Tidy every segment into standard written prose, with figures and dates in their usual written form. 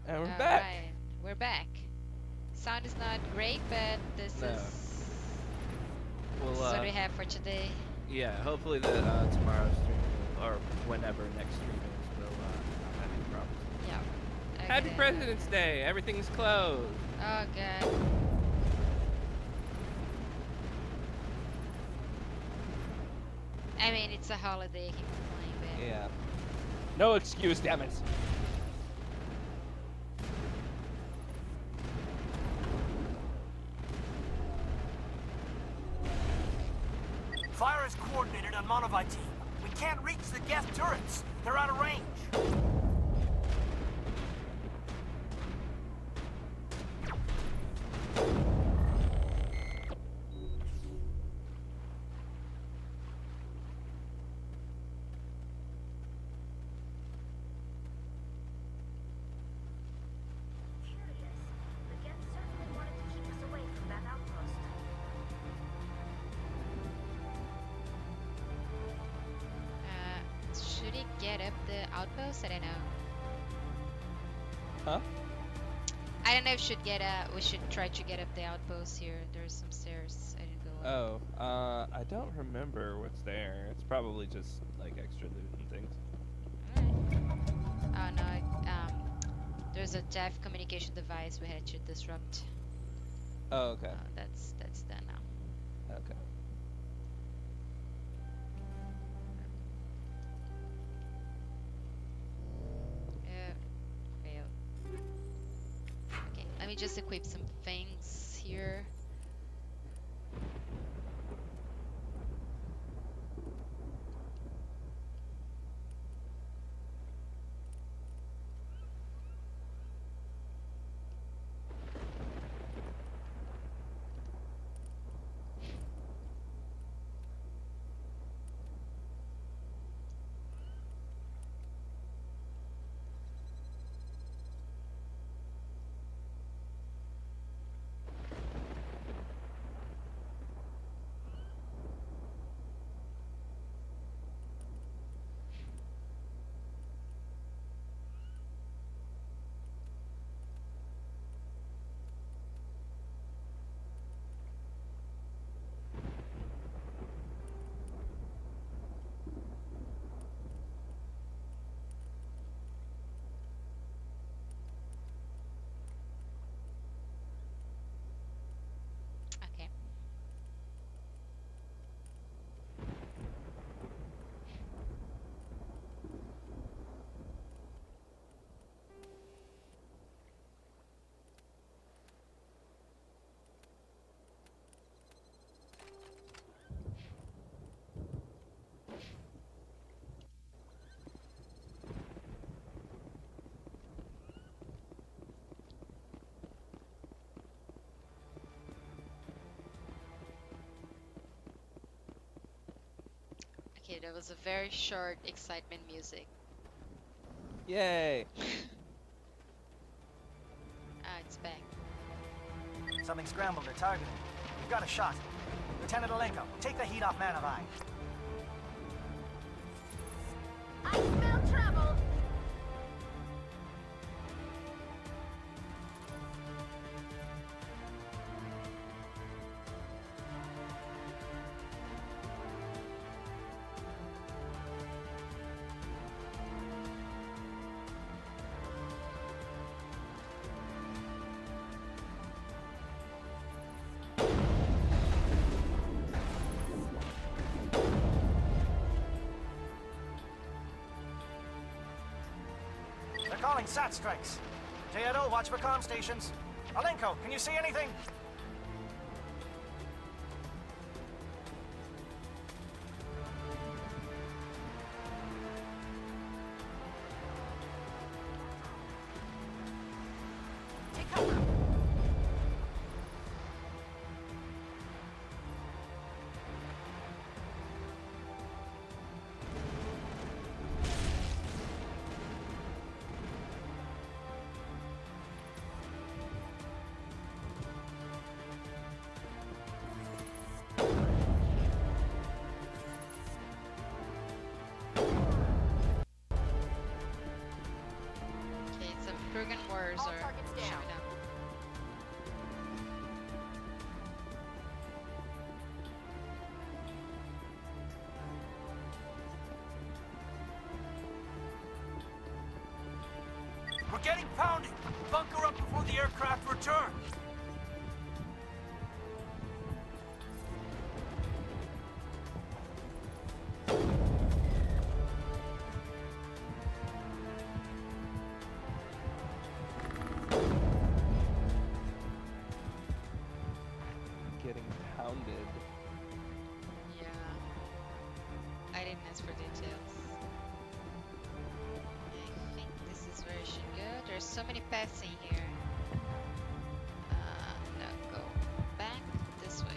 And we're back. Alright, we're back. Sound is not great, but this No. is Well, what we have for today. yeah. Hopefully the tomorrow's stream or whenever next stream is will not have any problems. Yeah. Happy Okay. President's Day. Everything's closed. Oh god. I mean, it's a holiday. I can complain, but Yeah. No excuse, damn it. Fire is coordinated on Monavite team. We can't reach the guest turrets. They're out of range. should he get up the outpost? I don't know. Huh? I don't know if we should try to get up the outpost here. There's some stairs. I didn't go up. Oh, I don't remember what's there. It's probably just like extra loot and things. Oh no, there's a deaf communication device we had to disrupt. Oh, okay. That's done now. Okay. Failed. Okay, let me just equip some things here. Okay. Okay, that was a very short excitement music. Yay! Ah, it's back. Something scrambled their targeting. We've got a shot. Lieutenant Alenko, take the heat off Manavai. I smell trouble! They're calling SAT strikes. JNO, watch for comm stations. Alenko, can you see anything? Take cover. Kurgan warriors All are targets down. showing up. We're getting pounded! Bunker up before the aircraft return! Getting pounded. Yeah. I didn't ask for details. I think this is where I should go. There's so many paths in here. No, go back this way.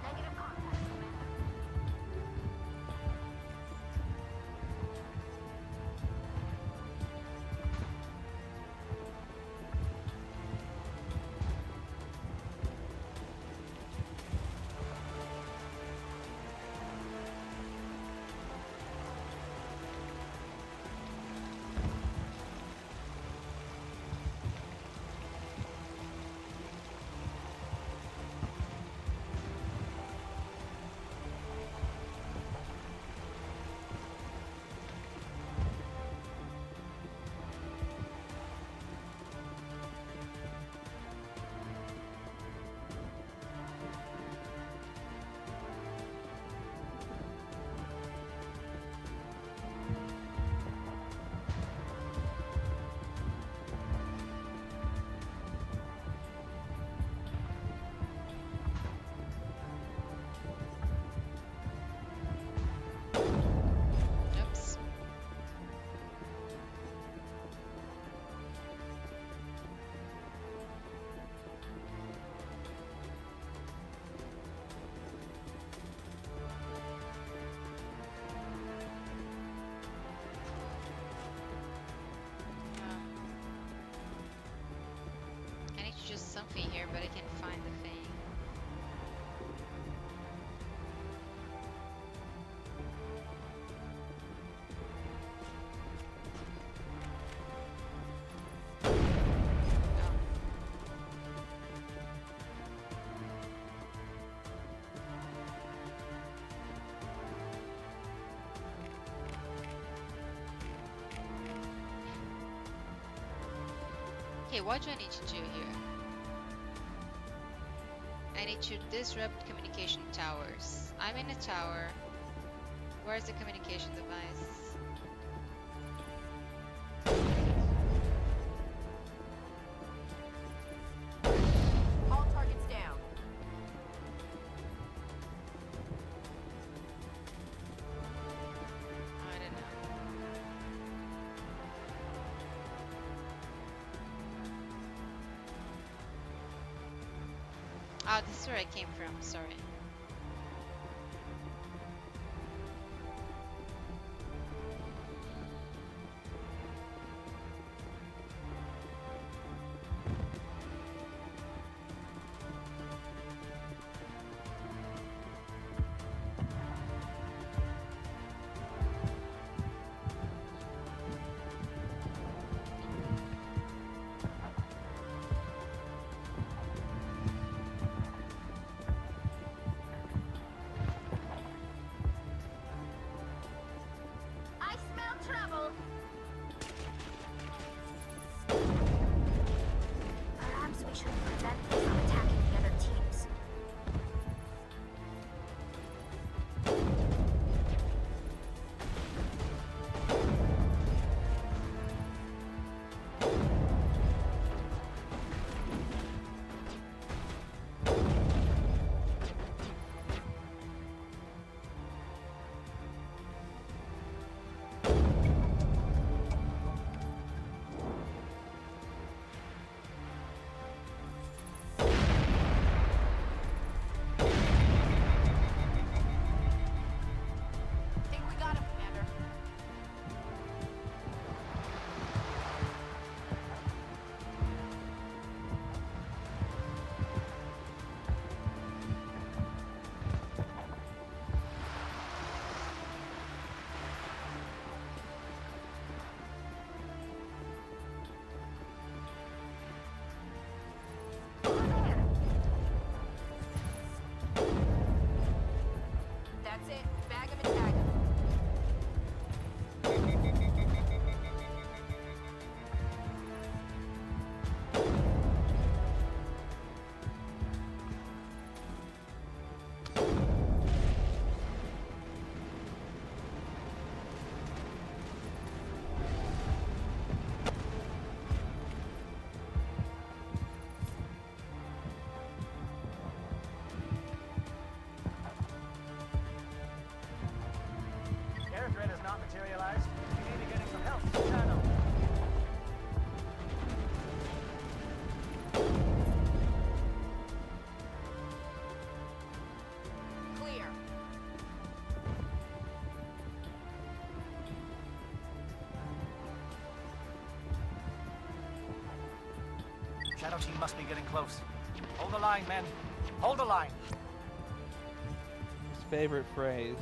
Negative contact, Commander. Oops. I need to choose something here, but I can't find the thing. Oh. Okay, what do I need to do here? I need to disrupt communication towers. I'm in a tower. Where's the communication device? All targets down. I don't know. Oh, this is where I came from, sorry. it. Bag 'em and tag 'em. Air threat has not materialized. We may be getting some help from the channel. Clear. Shadow team must be getting close. Hold the line, men. Hold the line. His favorite phrase.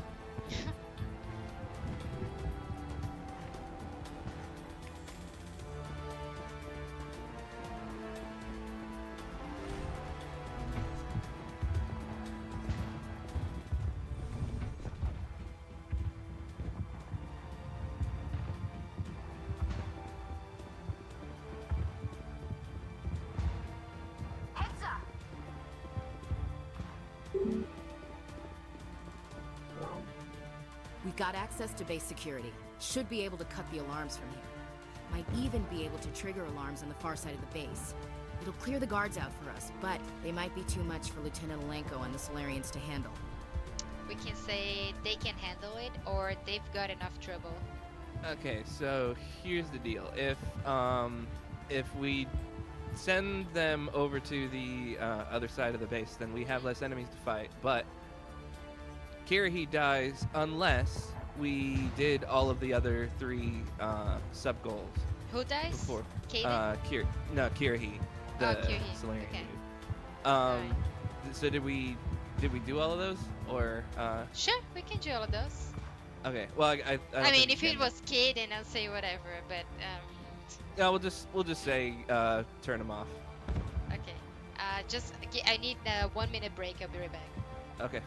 Heads up. We've got access to base security. Should be able to cut the alarms from here. Might even be able to trigger alarms on the far side of the base. It'll clear the guards out for us, but they might be too much for Lieutenant Alenko and the Solarians to handle. We can say they can handle it, or they've got enough trouble. Okay, so here's the deal. If we send them over to the other side of the base, then we have less enemies to fight. But Kirahi dies unless we did all of the other three sub goals Who dies? before. Kaden? Kirahi, the Kirahi, Solarian okay. dude. Alright. So did we do all of those, or Sure, we can do all of those. okay? Well, I don't I mean, think if we it can. was Kaden, I'll say whatever, but Yeah, we'll just say turn them off. okay. I need a 1 minute break. I'll be right back. Okay.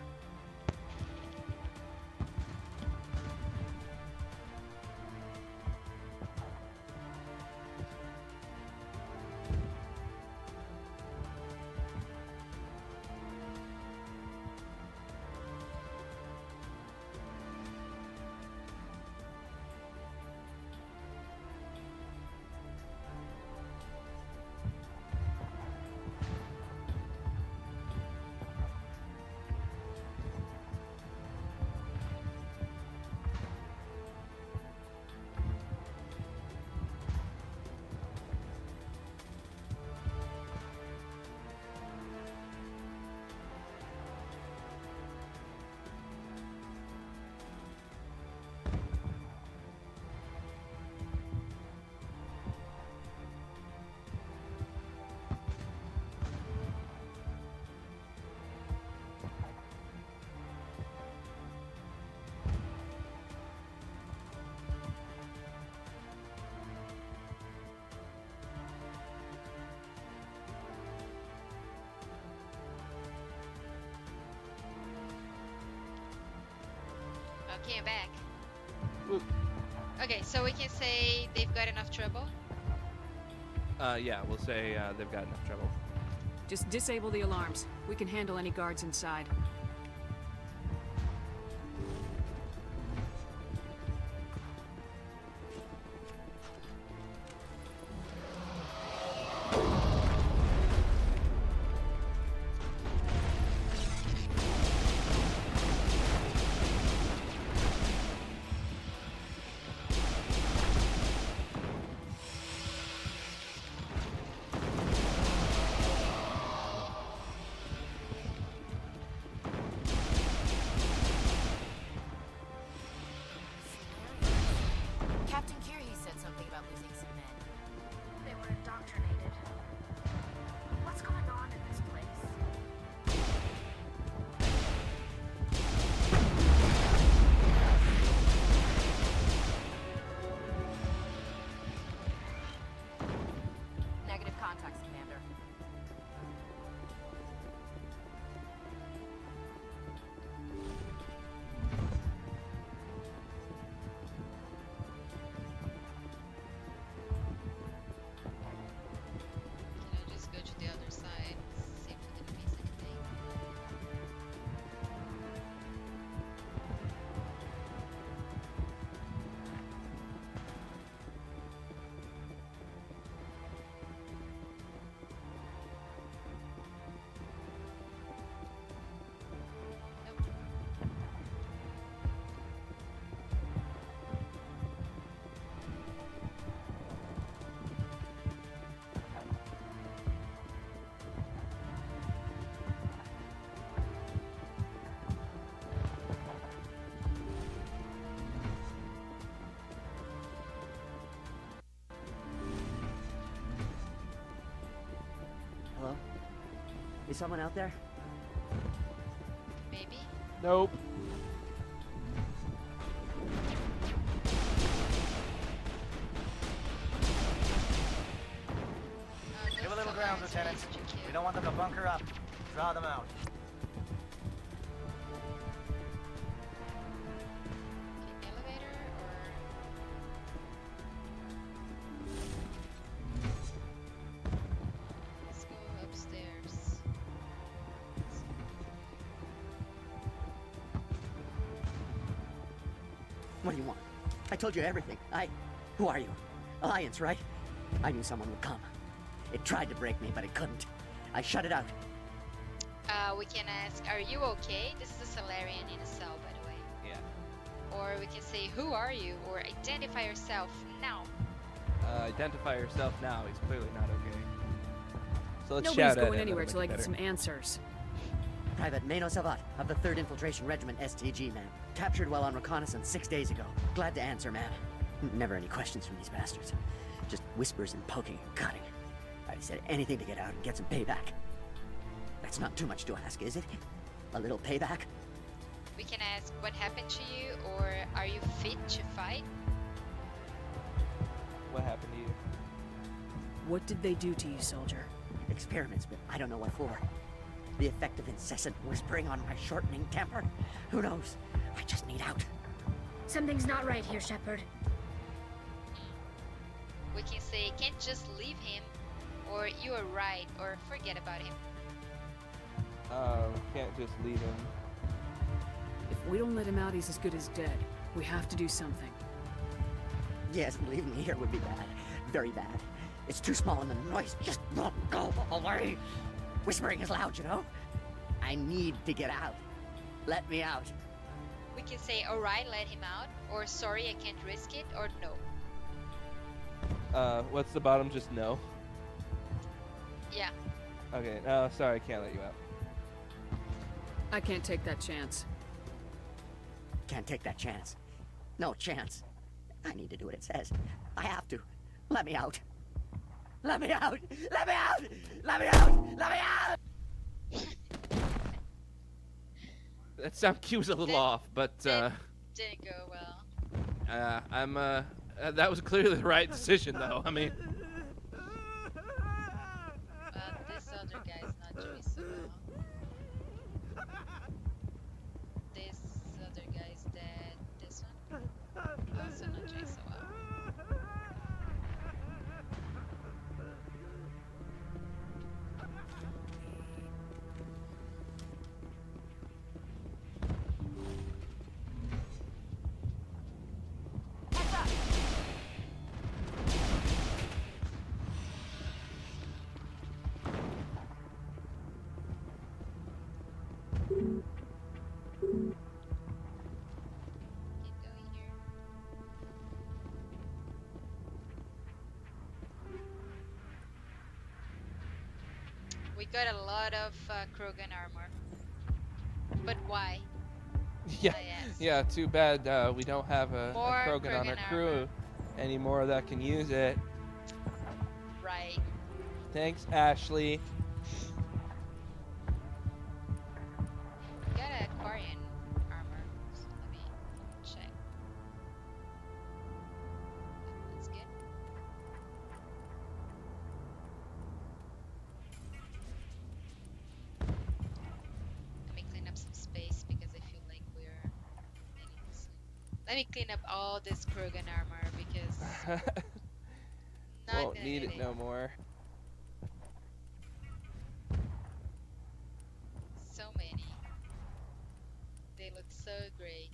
Okay, I'm back. Whoop. Okay, so we can say they've got enough trouble. Yeah, we'll say they've got enough trouble. Just disable the alarms. We can handle any guards inside. Is someone out there? Maybe? Nope. Give a little ground, Lieutenant. We don't want them to bunker up. Draw them out. Okay, elevator or... Let's go upstairs. What do you want? I told you everything. Who are you? Alliance, right? I knew someone would come. It tried to break me, but it couldn't. I shut it out. We can ask, are you okay? This is a Salarian in a cell, by the way. Yeah. Or we can say, who are you? Or identify yourself now. Identify yourself now. He's clearly not okay. So let's Nobody's shout at going him. anywhere That'll till I make it get some better. answers. Private Mano Savat of the 3rd Infiltration Regiment STG, ma'am. Captured while on reconnaissance 6 days ago. Glad to answer, ma'am. Never any questions from these bastards. Just whispers and poking and cutting. I said anything to get out and get some payback. That's not too much to ask, is it? A little payback? We can ask, what happened to you? Or are you fit to fight? What happened to you? What did they do to you, soldier? Experiments, but I don't know what for. The effect of incessant whispering on my shortening temper? Who knows? I just need out. Something's not right here, Shepard. We can say, can't just leave him. Or you are right, or forget about him. Can't just leave him. If we don't let him out, he's as good as dead. We have to do something. Yes, leaving me here would be bad. Very bad. It's too small and the noise just won't go away. Whispering is loud, you know? I need to get out. Let me out. We can say, alright, let him out. Or sorry, I can't risk it. Or no. What's the bottom? Just no? Yeah. Okay, no, sorry, I can't let you out. I can't take that chance. Can't take that chance. No chance. I need to do what it says. I have to. Let me out. Let me out! Let me out! Let me out! Let me out! That sound cue's a little That- off, but Didn't go well. that was clearly the right decision, though. I mean, This other guy's not doing so well. This other guy's dead. This one also not doing so well. Keep going here. We got a lot of Krogan armor. But why? yeah, I asked. yeah. Too bad we don't have a More Krogan on our Krogan crew armor. anymore that can use it. Right. Thanks, Ashley. We got a Quarian armor. So let me check. That's good. Let me clean up some space because I feel like we're getting some. Let me clean up all this Krogan armor because not Won't gonna need get it no more. So many. They look so great.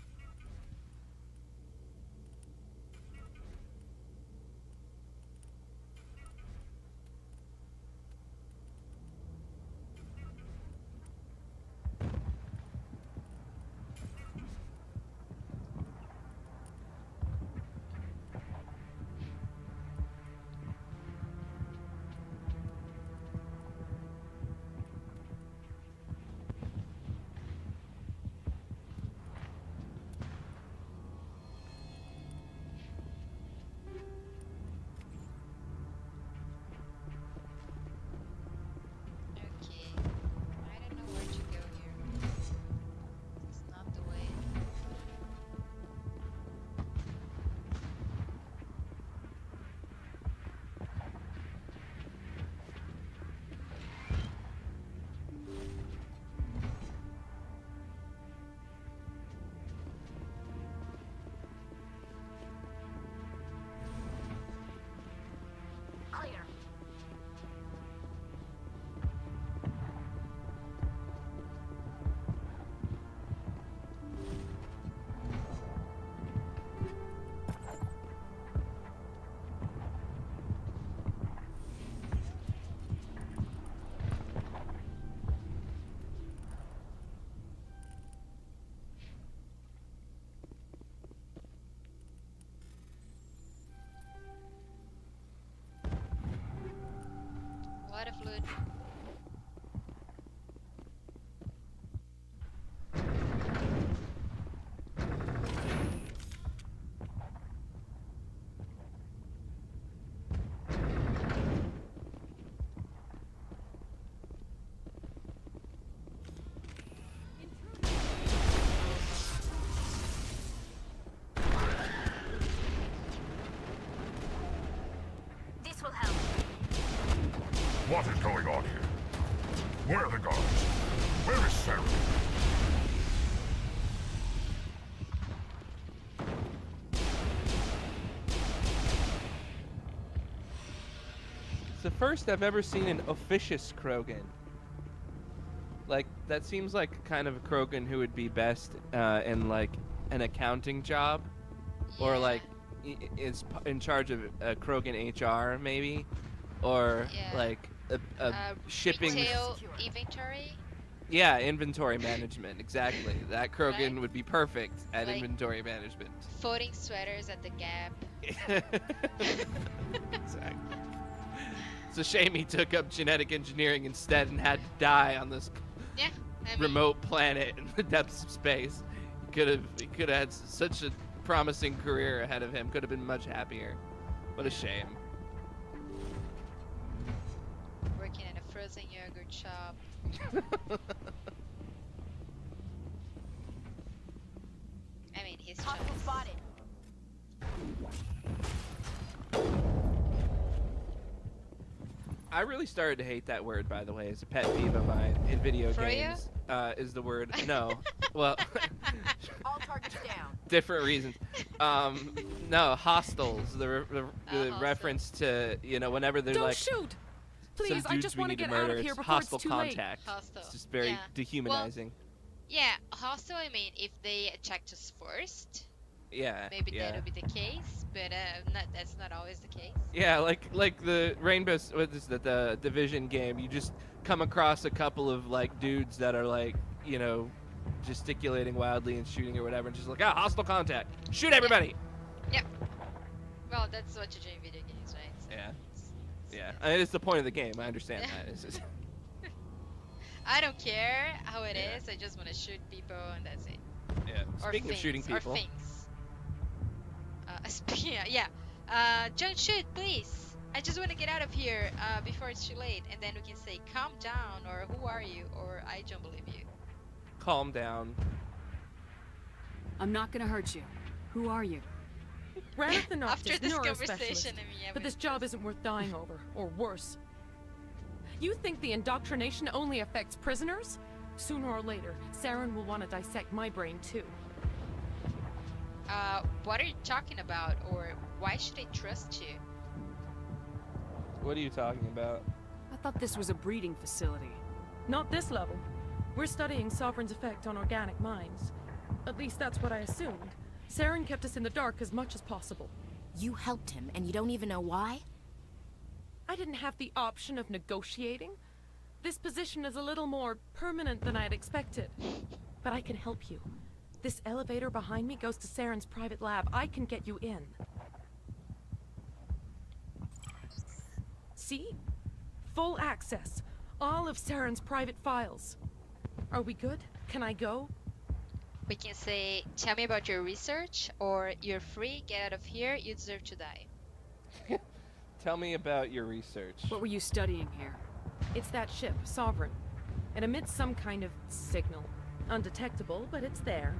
the first I've ever seen an officious Krogan. Like, that seems like kind of a Krogan who would be best in, like, an accounting job. Or, Yeah. like, is in charge of Krogan HR, maybe. Or, Yeah. like, a shipping... Retail inventory. Yeah, inventory management, exactly. That Krogan Right. would be perfect at Like- inventory management. Folding sweaters at the Gap. Exactly. It's a shame he took up genetic engineering instead and had to die on this Yeah. I mean, remote planet in the depths of space. He could have had such a promising career ahead of him. Could have been much happier. What a shame. working in a frozen yogurt shop. I mean, his Hostile choice. spotted. I really started to hate that word, by the way, as a pet peeve of mine in video For you? games. Is the word no? Well, All targets down. different reasons. No, hostiles. The Hostile. reference to, you know, whenever they're Don't like shoot! some Please, I dudes just we want to need get murder, out of here it's before hostile it's too late. contact. Hostile. It's just very Yeah. dehumanizing. Yeah, hostile. I mean, if they attacked us first, Yeah. maybe yeah. that would be the case. But that's not always the case. Yeah, like the Rainbow, what is that, the Division game, you just come across a couple of like dudes that are like, you know, gesticulating wildly and shooting or whatever, and just like, hostile contact, shoot everybody. Well, that's what you do in video games, right? So Yeah. it's- Yeah, I mean, it's the point of the game. I understand that. It's just, I don't care how it Yeah. is. I just want to shoot people, and that's it. yeah. Or Speaking of shooting things, people, Or things. Yeah. Don't shoot, please. I just want to get out of here before it's too late, and then we can say, "Calm down," or "Who are you?" or "I don't believe you." calm down. I'm not gonna hurt you. Who are you? Rather than After optics, this neurospecialist. conversation, I mean, yeah, But this job isn't worth dying over, or worse. You think the indoctrination only affects prisoners? Sooner or later, Saren will want to dissect my brain too. What are you talking about, or why should I trust you? What are you talking about? I thought this was a breeding facility. Not this level. We're studying Sovereign's effect on organic minds. At least that's what I assumed. Saren kept us in the dark as much as possible. You helped him, and you don't even know why? I didn't have the option of negotiating. This position is a little more permanent than I'd expected. But I can help you. This elevator behind me goes to Saren's private lab. I can get you in. See? Full access. All of Saren's private files. Are we good? Can I go? We can say, "Tell me about your research," or "You're free, get out of here, you deserve to die." Tell me about your research. What were you studying here? It's that ship, Sovereign. It emits some kind of signal. Undetectable, but it's there.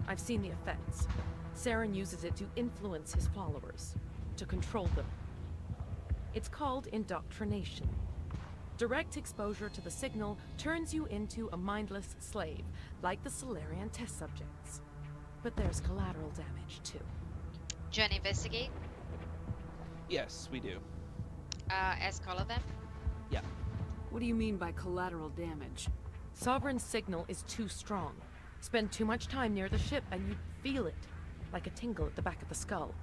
I've seen the effects. Saren uses it to influence his followers, to control them. It's called indoctrination. Direct exposure to the signal turns you into a mindless slave, like the Solarian test subjects. But there's collateral damage, too. Do you want to investigate? Yes, we do. Ask all of them. What do you mean by collateral damage? Sovereign's signal is too strong. Spend too much time near the ship and you feel it, like a tingle at the back of the skull.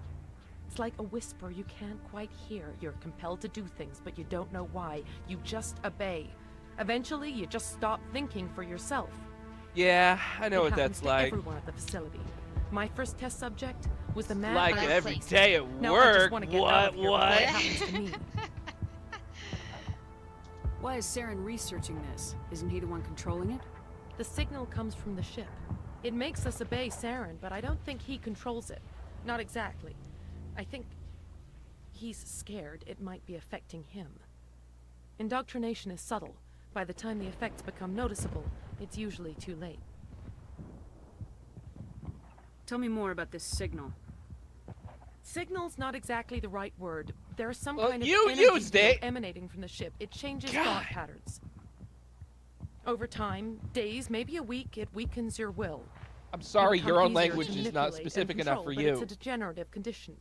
It's like a whisper you can't quite hear. You're compelled to do things, but you don't know why. You just obey. Eventually, you just stop thinking for yourself. Yeah, I know It what happens that's to like. everyone at the facility. My first test subject was the man Like I it every replaced. day at Now I just work. want to get out of here before it What? happens to me. Why is Saren researching this? Isn't he the one controlling it? The signal comes from the ship. It makes us obey Saren, but I don't think he controls it. Not exactly. I think he's scared it might be affecting him. Indoctrination is subtle. By the time the effects become noticeable, it's usually too late. Tell me more about this signal. Signal's not exactly the right word. There's some Well, kind of you energy used field it. emanating from the ship. It changes God. thought patterns. Over time, days, maybe a week, it weakens your will. I'm sorry, You become your own easier language to is not manipulate and specific enough control, for but you. It's a degenerative condition.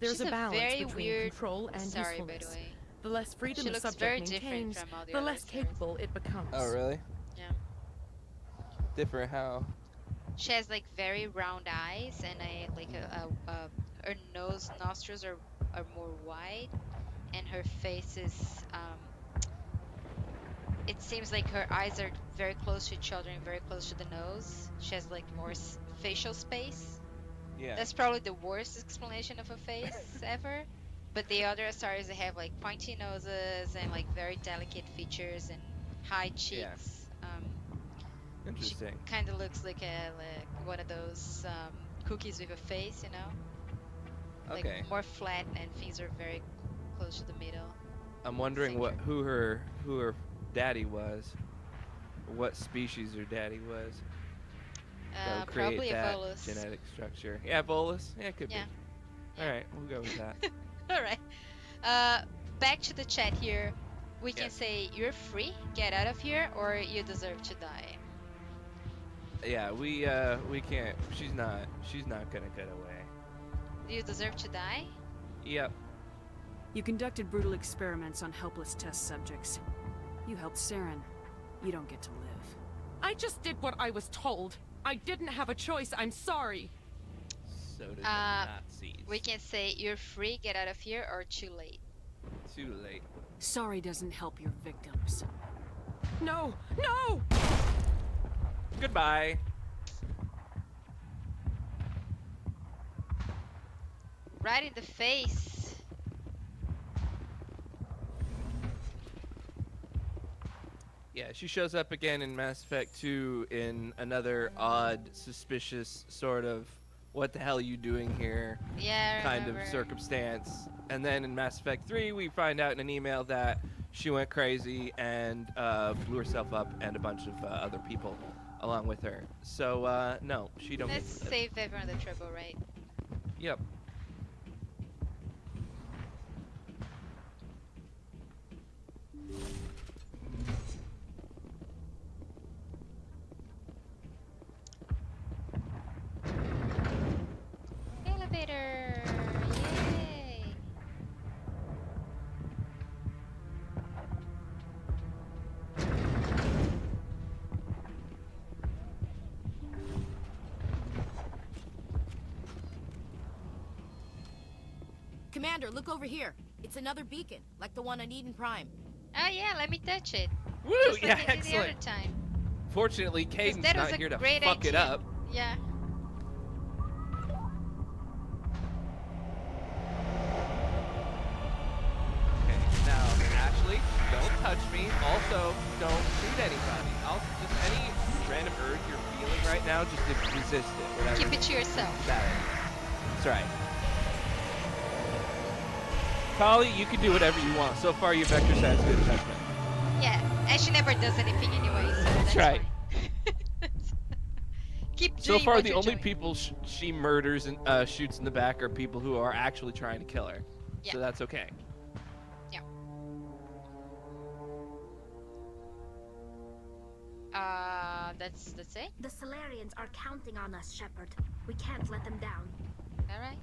There's She's a a balance very between weird- control and Sorry, by the usefulness. way. The less freedom She the looks very subject different maintains, from all the the other less Sarahs. capable it becomes. Oh, really? Yeah. Different how? She has like very round eyes and her nose nostrils are more wide, and her face is it seems like her eyes are very close to each other and very close to the nose. She has like more facial space. Yeah. That's probably the worst explanation of a face ever. But the other Asaris, they have like pointy noses and like very delicate features and high cheeks. Interesting. She kind of looks like one of those cookies with a face, you know? Okay. Like more flat, and things are very close to the middle. I'm wondering who her daddy was, what species her daddy was. That would create Probably a that bolus. genetic structure. Yeah, bolus. Yeah, it could Yeah. be. All right, we'll go with that. All right. Back to the chat here. We can say you're free, get out of here, or you deserve to die. Yeah, we can't. She's not gonna get away. You deserve to die? Yep. You conducted brutal experiments on helpless test subjects. You helped Saren. You don't get to live. I just did what I was told. I didn't have a choice. I'm sorry. So did the Nazis. We can say you're free, get out of here, or too late. Too late. Sorry doesn't help your victims. No! No! Goodbye. Right in the face. Yeah, she shows up again in Mass Effect 2 in another odd, suspicious sort of what the hell are you doing here kind of circumstance. And then in Mass Effect 3, we find out in an email that she went crazy and blew herself up and a bunch of other people along with her. So, no, she don't get Let's to live. save everyone the trouble, right? Yep. Elevator! Yay! Commander, look over here. It's another beacon, like the one on Eden Prime. Oh yeah, let me touch it. Woo! Just Yeah, like I did the other excellent. time. Fortunately, Caden's that was not a here to great fuck it idea. up. Yeah. Okay, now, Ashley, don't touch me. Also, don't shoot anybody. Just any random urge you're feeling right now, just resist it. Whatever. Keep it to yourself. That is. That's right. Tali, you can do whatever you want. So far, you've exercised good judgment. Yeah, and she never does anything anyway, so that's right. fine. Keep doing So far, what the you're only doing. people she murders and shoots in the back are people who are actually trying to kill her. Yeah. So that's okay. Yeah. That's it? The Solarians are counting on us, Shepard. We can't let them down. Alright.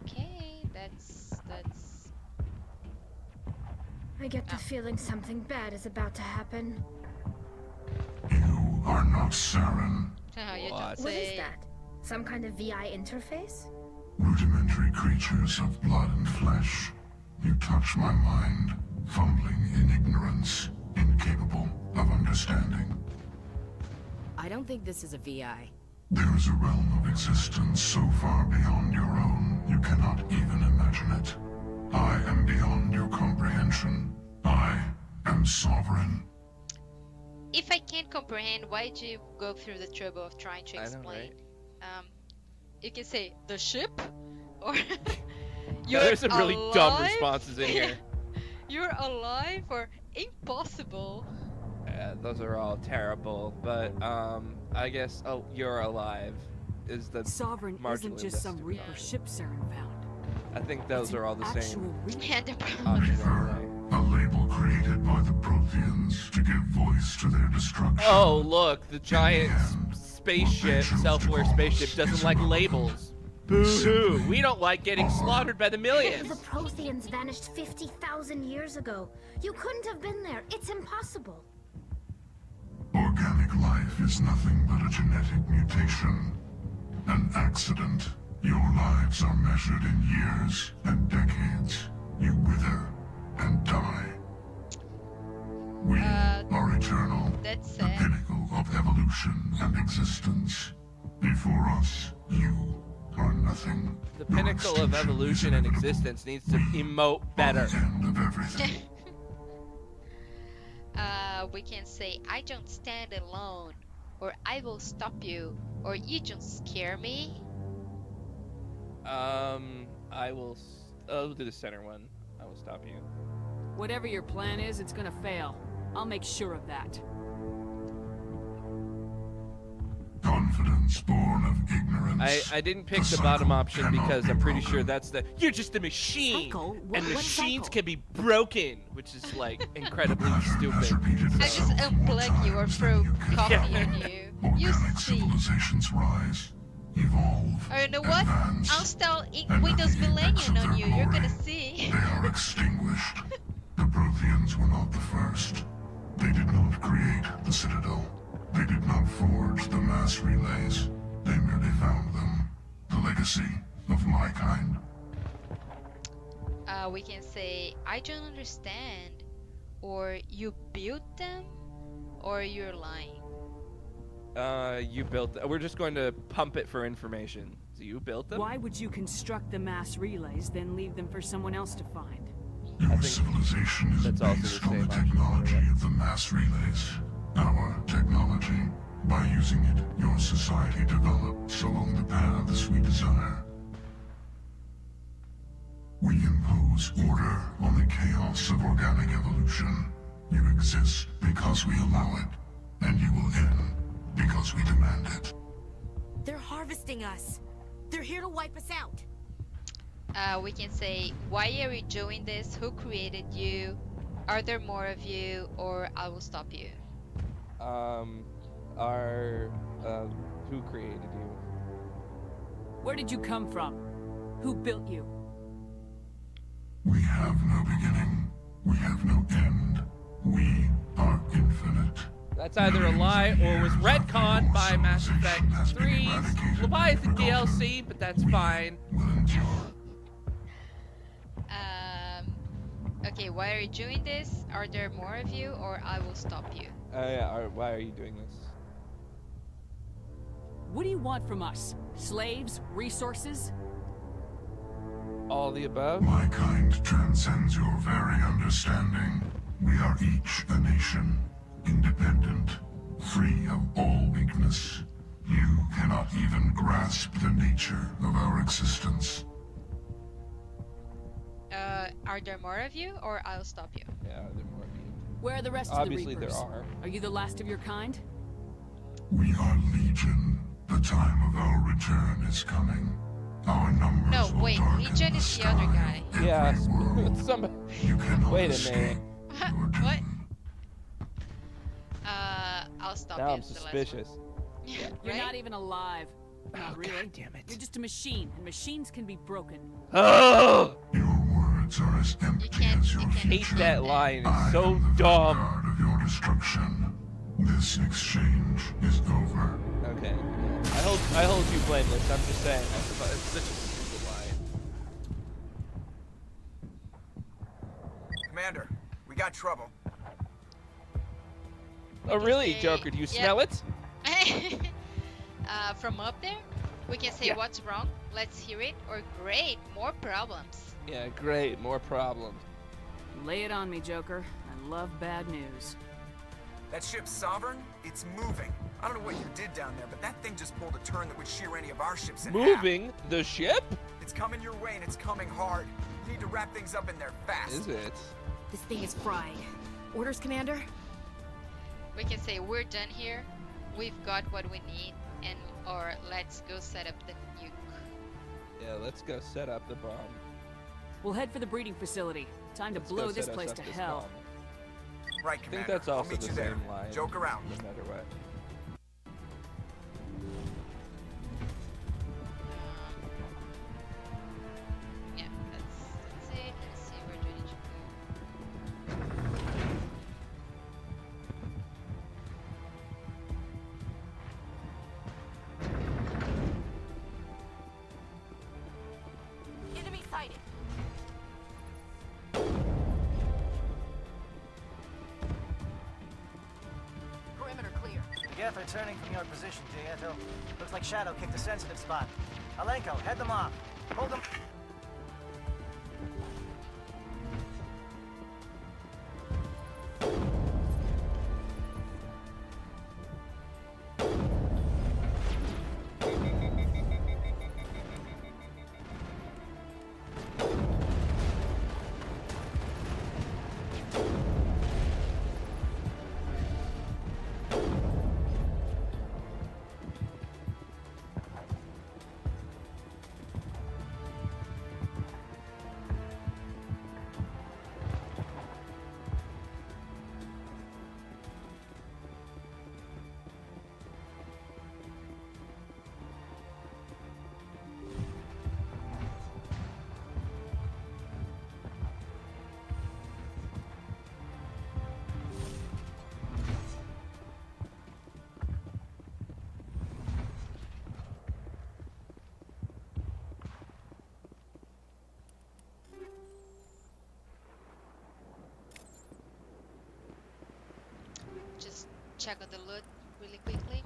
Okay, that's... I get the feeling something bad is about to happen. You are not Saren. Oh, you don't What? What say. is that? Some kind of VI interface? Rudimentary creatures of blood and flesh. You touch my mind, fumbling in ignorance, incapable of understanding. I don't think this is a VI. There is a realm of existence so far beyond your own, you cannot even imagine it. I am beyond your comprehension. I am sovereign. If I can't comprehend, why do you go through the trouble of trying to I know, explain? right? You can say, the ship? Or, Yeah, there's some really dumb alive? responses in here. You're alive? Or, impossible? Those are all terrible, but I guess you're alive is the Sovereign marginally isn't just some less Reaper Yeah. ship Saren found. I think those It's are all an the actual same. Reaper. And the problem options is... anyway. A label created by the Protheans to give voice to their destruction. Oh, look, the giant In the end, spaceship, what they choose to self-aware call spaceship, us doesn't is like irrelevant. labels. Boo-hoo! We don't like getting slaughtered by the The millions. Protheans vanished 50,000 years ago. You couldn't have been there. It's impossible. Organic life is nothing but a genetic mutation. An accident. Your lives are measured in years and decades. You wither and die. We are eternal. That's The pinnacle of evolution and existence. Before us, you are nothing. The pinnacle of evolution and existence needs to emote better. End of everything. We can say, I don't stand alone, or I will stop you, or you don't scare me. I'll do the center one. I will stop you. Whatever your plan is, it's gonna fail. I'll make sure of that. Confidence born of ignorance. I didn't pick the bottom option because I'm pretty sure that's the you're just a machine, Cycle? and What machines cycle? can be broken, which is like incredibly stupid. I just unplug you or throw coffee on you. You Organic see. civilizations rise, evolve, Or you know what? advance, I'll install and Windows at the apex Millennium of on their you. You're glory, gonna see. They are extinguished. The Protheans were not the first. They did not create the Citadel. They did not forge the mass relays. They merely found them. The legacy of my kind. We can say, I don't understand, or you built them, or you're lying. You built. We're just going to pump it for information. So you built them? Why would you construct the mass relays, then leave them for someone else to find? Your civilization is that's also based the on the same option. technology of the mass relays. Our technology. By using it, your society develops along the paths we desire. We impose order on the chaos of organic evolution. You exist because we allow it, and you will end because we demand it. They're harvesting us. They're here to wipe us out. We can say, why are you doing this? Who created you? Are there more of you? Or I will stop you. Who created you? Where did you come from? Who built you? We have no beginning. We have no end. We are infinite. That's either a lie or was retconned by Mass Effect 3's Leviathan DLC, but that's fine. Okay, why are you doing this? Are there more of you? Or I will stop you. Why are you doing this? What do you want from us? Slaves? Resources? All the above? My kind transcends your very understanding. We are each a nation, independent, free of all weakness. You cannot even grasp the nature of our existence. Are there more of you? Or I'll stop you. Yeah, are there more of you? Where are the rest Obviously of the Reapers? there are. Are you the last of your kind? We are legion. The time of our return is coming. Our numbers No, will wait, darken Legion the is the other sky. guy. Yeah, Every world. somebody. You cannot Wait a escape minute. your doom. What? I'll stop Now you. I'm as the last suspicious. one. You're Right? not even alive. Not Oh, really. God damn it. You're just a machine, and machines can be broken. Oh! Your words are as empty can't- as you your can't Hate future. that line. I It's so am the dumb. vanguard of your destruction. This exchange is over. Okay. I hold you blameless. I'm just saying. It's such a stupid line. Commander, we got trouble. Oh really, say- Joker? Do you yeah. smell it? From up there, we can say Yeah. what's wrong. Let's hear it. Or great, more problems. Yeah, great. More problems. Lay it on me, Joker. I love bad news. That ship's Sovereign? It's moving. I don't know what you did down there, but that thing just pulled a turn that would shear any of our ships in half. Moving the ship? It's coming your way and it's coming hard. You need to wrap things up in there fast. Is it? This thing is fried. Orders, Commander? We can say we're done here. We've got what we need, and or let's go set up the nuke. Yeah, let's go set up the bomb. We'll head for the breeding facility. Time to Let's go blow this set us place up to this hell. bomb. Right, I Commander. think that's I'll also meet the you there. same line. Joke around. No matter what. Geth are turning from your position, Gieto. Looks like Shadow kicked a sensitive spot. Alenko, head them off. Hold them. Just check on the loot really quickly.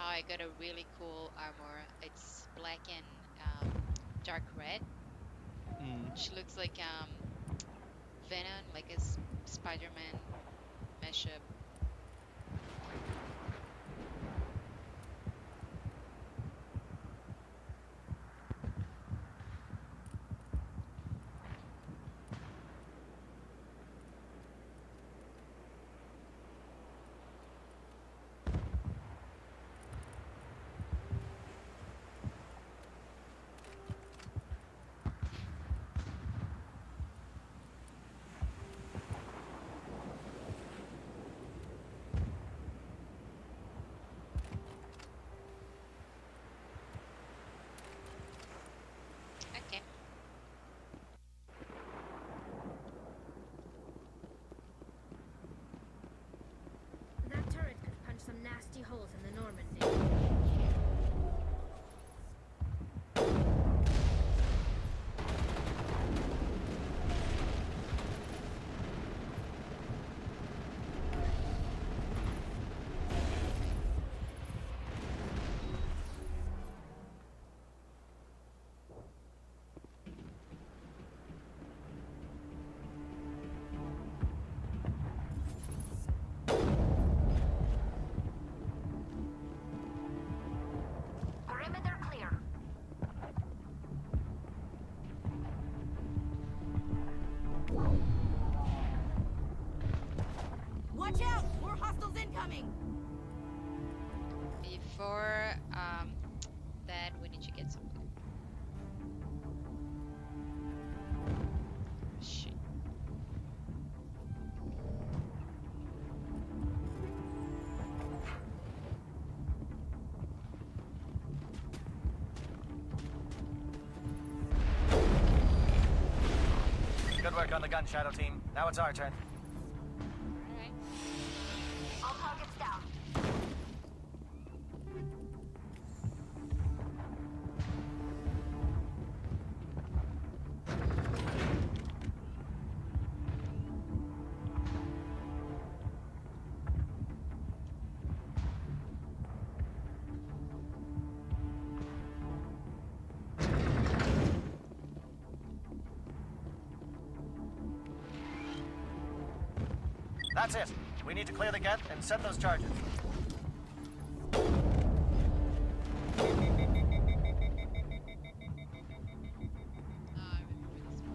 Oh, I got a really cool armor. It's black and dark red. She looks like Venom, like a Spider-Man mashup. Okay. That turret could punch some nasty holes in the Normandy. Perimeter clear. Watch out! More hostiles incoming! Before that, we need to get something. Shit. Good work on the gun, Shadow Team. Now it's our turn. Alright. All targets down. That's it. We need to clear the Geth and set those charges.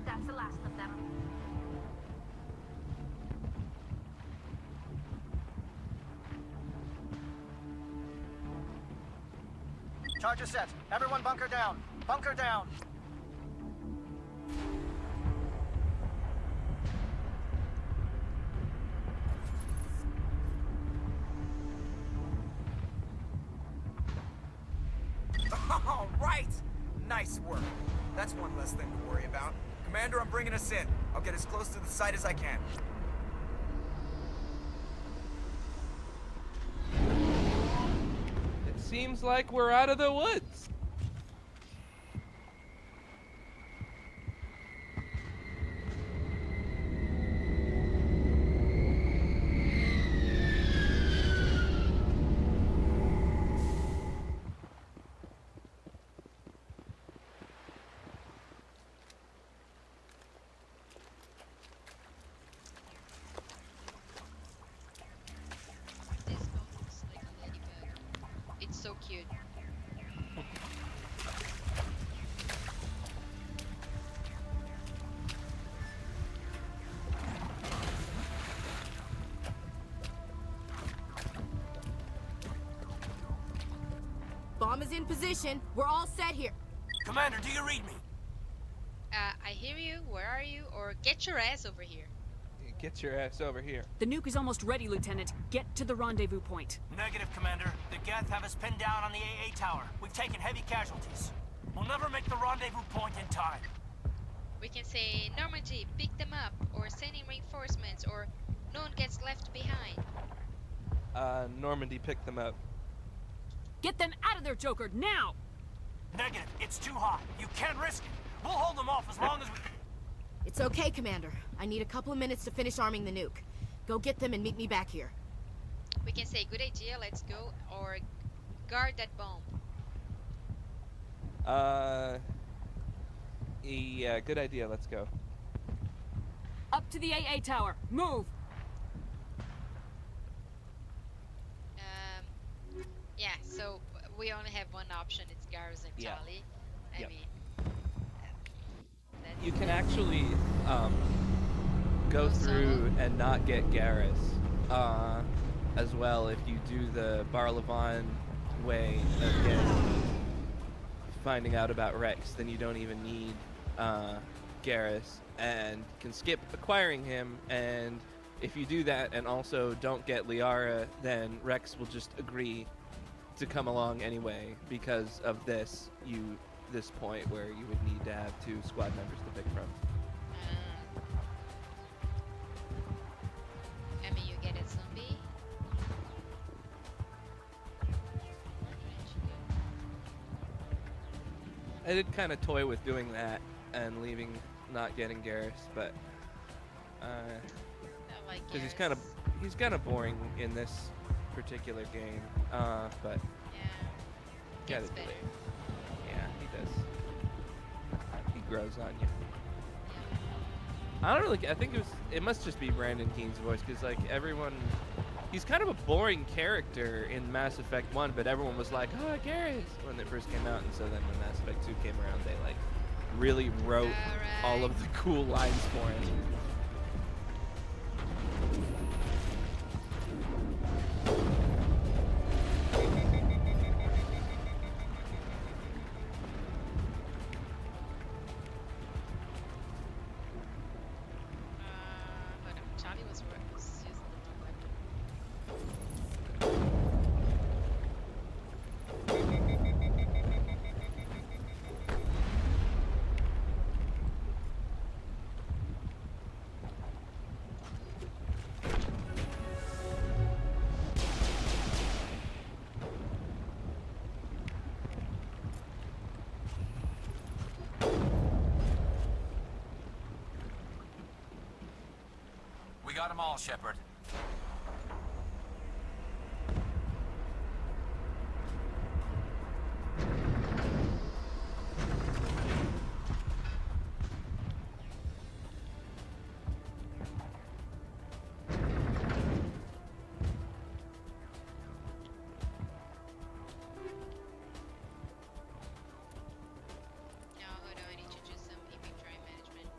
That's the last of them. Charges set. Everyone bunker down. Bunker down. All right! Nice work. That's one less thing to worry about. Commander, I'm bringing us in. I'll get as close to the site as I can. It seems like we're out of the woods. This boat looks like a ladybug. It's so cute. Bomb is in position. We're all set here. Commander, do you read me? I hear you. Where are you? Or get your ass over here. Get your ass over here. The nuke is almost ready, Lieutenant. Get to the rendezvous point. Negative, Commander. The Geth have us pinned down on the AA tower. We've taken heavy casualties. We'll never make the rendezvous point in time. We can say Normandy, pick them up, or send in reinforcements, or no one gets left behind. Normandy picked them up. Get them out of there, Joker, now! Negative. It's too hot. You can't risk it. We'll hold them off as long as we... It's okay, Commander. I need a couple of minutes to finish arming the nuke. Go get them and meet me back here. We can say good idea, let's go, or guard that bomb. Yeah, good idea. Let's go. Up to the AA tower. Move! Yeah, so we only have one option, it's Garrus and Yeah. Charlie. I Yep. mean... You can actually go through and not get Garrus as well if you do the Barlavon way again. Finding out about Rex, then you don't even need Garrus and can skip acquiring him. And if you do that and also don't get Liara, then Rex will just agree to come along anyway because of this point where you would need to have 2 squad members to pick from. I mean, you get a zombie. I did kind of toy with doing that and not getting Garrus, but because he's kind of boring in this particular game, but Yeah. gotta Gets do better. it. Yeah, he does. He grows on you. I don't really. I think it must just be Brandon Keene's voice because like everyone, he's kind of a boring character in Mass Effect 1, but everyone was like, "Oh, Garrus," when they first came out, and so then when Mass Effect 2 came around, they like really wrote all of the cool lines for him. Hold on, Charlie was using the wrong weapon. We got them all, Shepard. No, hold on, I need to do some PP drive management.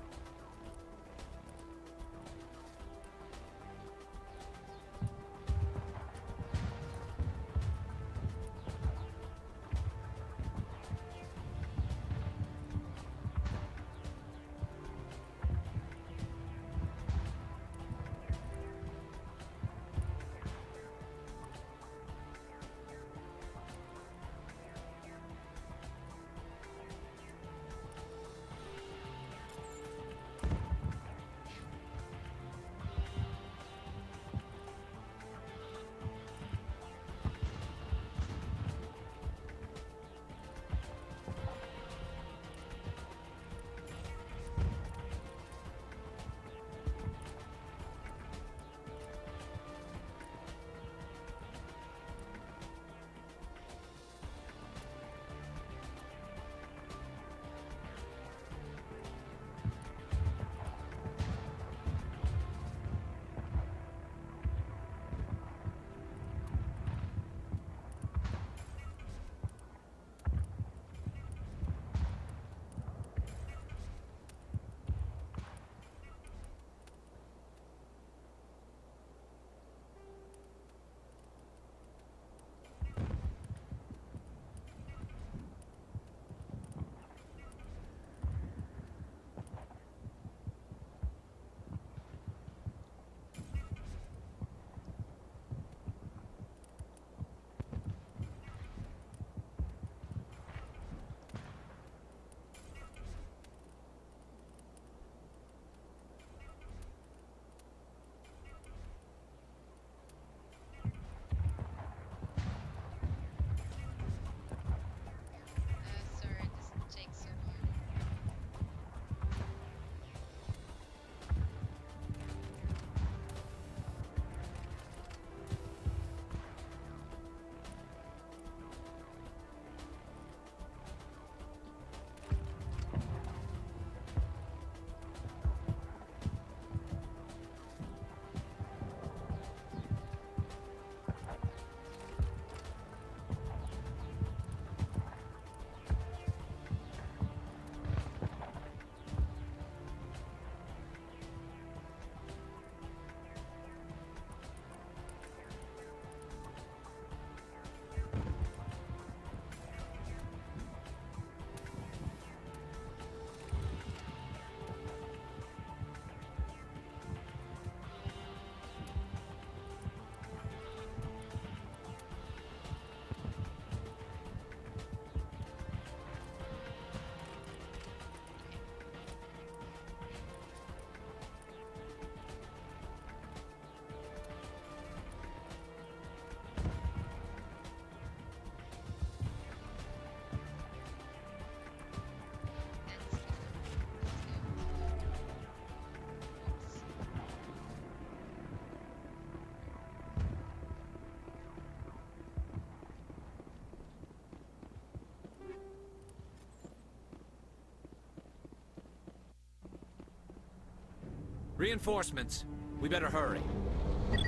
Reinforcements. We better hurry.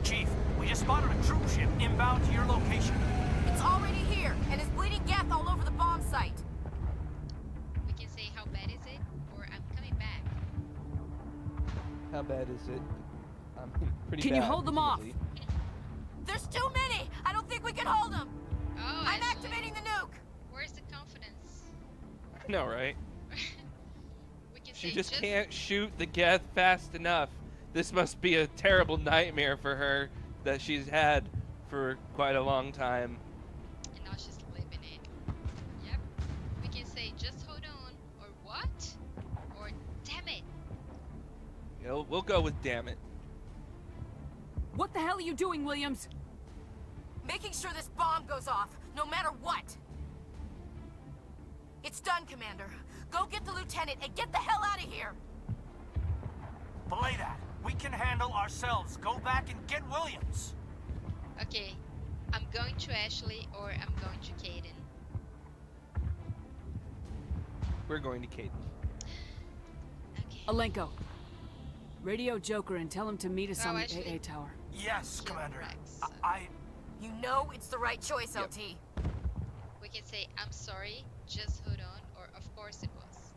Chief, we just spotted a troop ship inbound to your location. It's already here, and is bleeding death all over the bomb site. We can say how bad is it, or I'm coming back. How bad is it? Pretty Can bad. you hold them off? There's too many! I don't think we can hold them! Oh, I'm Ashley, activating the nuke! where's the confidence? I know, right? We can She say just can't shoot the geth fast enough. This must be a terrible nightmare for her that she's had for quite a long time. And now she's living it. Yep. We can say just hold on, or what? Or damn it. You know, we'll go with damn it. What the hell are you doing, Williams? Making sure this bomb goes off, no matter what! It's done, Commander. Go get the lieutenant and get the hell out of here! Belay that. We can handle ourselves. Go back and get Williams. Okay, I'm going to Ashley, or I'm going to Caden. We're going to Caden. Okay. Alenko. Radio Joker and tell him to meet us on the Ashley. AA tower. Yes, Kill Commander. Rex. You know it's the right choice, Yep. LT. We can say I'm sorry, just hold on, or of course it was.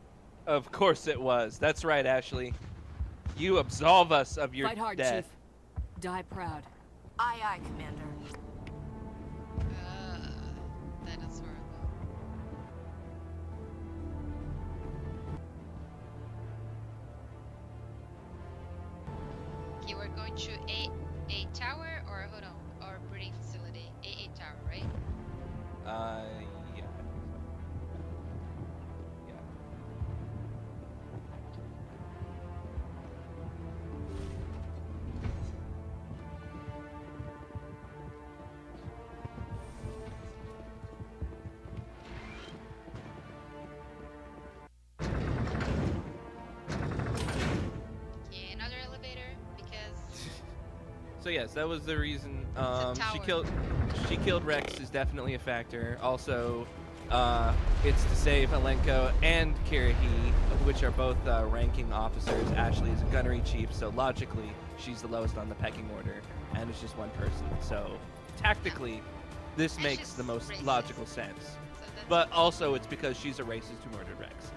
Of course it was. That's right, Ashley. You absolve us of your Fight hard, death. Chief. Die proud. Aye, aye, Commander. That is horrible. Okay, we're going to A tower, or hold on, or breeding facility. A tower, right? Yeah. Yeah. Okay, another elevator, because So yes, that was the reason. a She tower. killed Rex is definitely a factor. Also, it's to save Alenko and Kirahi, which are both ranking officers. Ashley is a gunnery chief, so logically she's the lowest on the pecking order, and it's just one person. So tactically, this And makes she's the most racist. logical sense. So that's But also, it's because she's a racist who murdered Rex.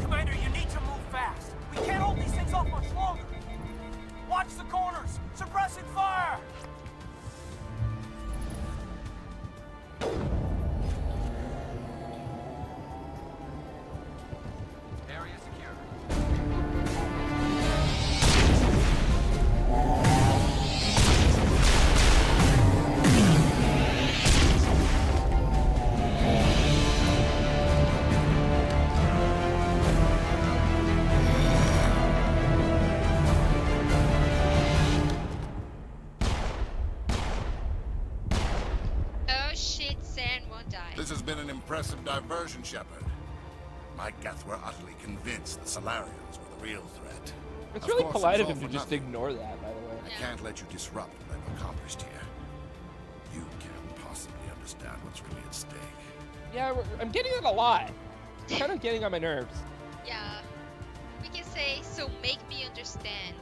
Commander, you need to move fast. We can't hold these things off much longer. Watch the corners. Suppressing fire. Area secure. Oh shit, Saren won't die. This has been an impressive diversion, Shepard. My Geth were utterly convinced the Solarians were the real threat. It's Of really course, polite it of was him all to for just nothing. ignore that, by the way. I can't let you disrupt what I've accomplished here. You can't possibly understand what's really at stake. Yeah, I'm getting it a lot. It's kind of getting on my nerves. Yeah. We can say, so make me understand.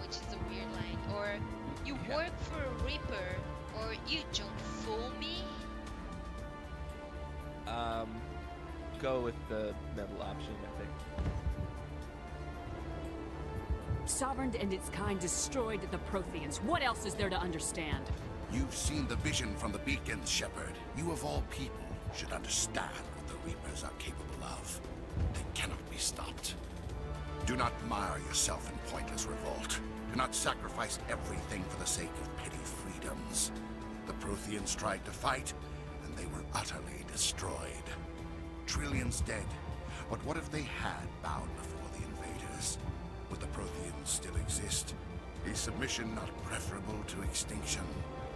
Which is a weird line. Or, you Yeah. work for a Reaper, or you don't fool me. Go with the middle option, I think. Sovereign and its kind destroyed the Protheans. What else is there to understand? You've seen the vision from the beacons, Shepard. You of all people should understand what the Reapers are capable of. They cannot be stopped. Do not mire yourself in pointless revolt. Do not sacrifice everything for the sake of petty freedoms. The Protheans tried to fight, and they were utterly destroyed. Trillions dead. But what if they had bowed before the invaders? Would the Protheans still exist? Is submission not preferable to extinction?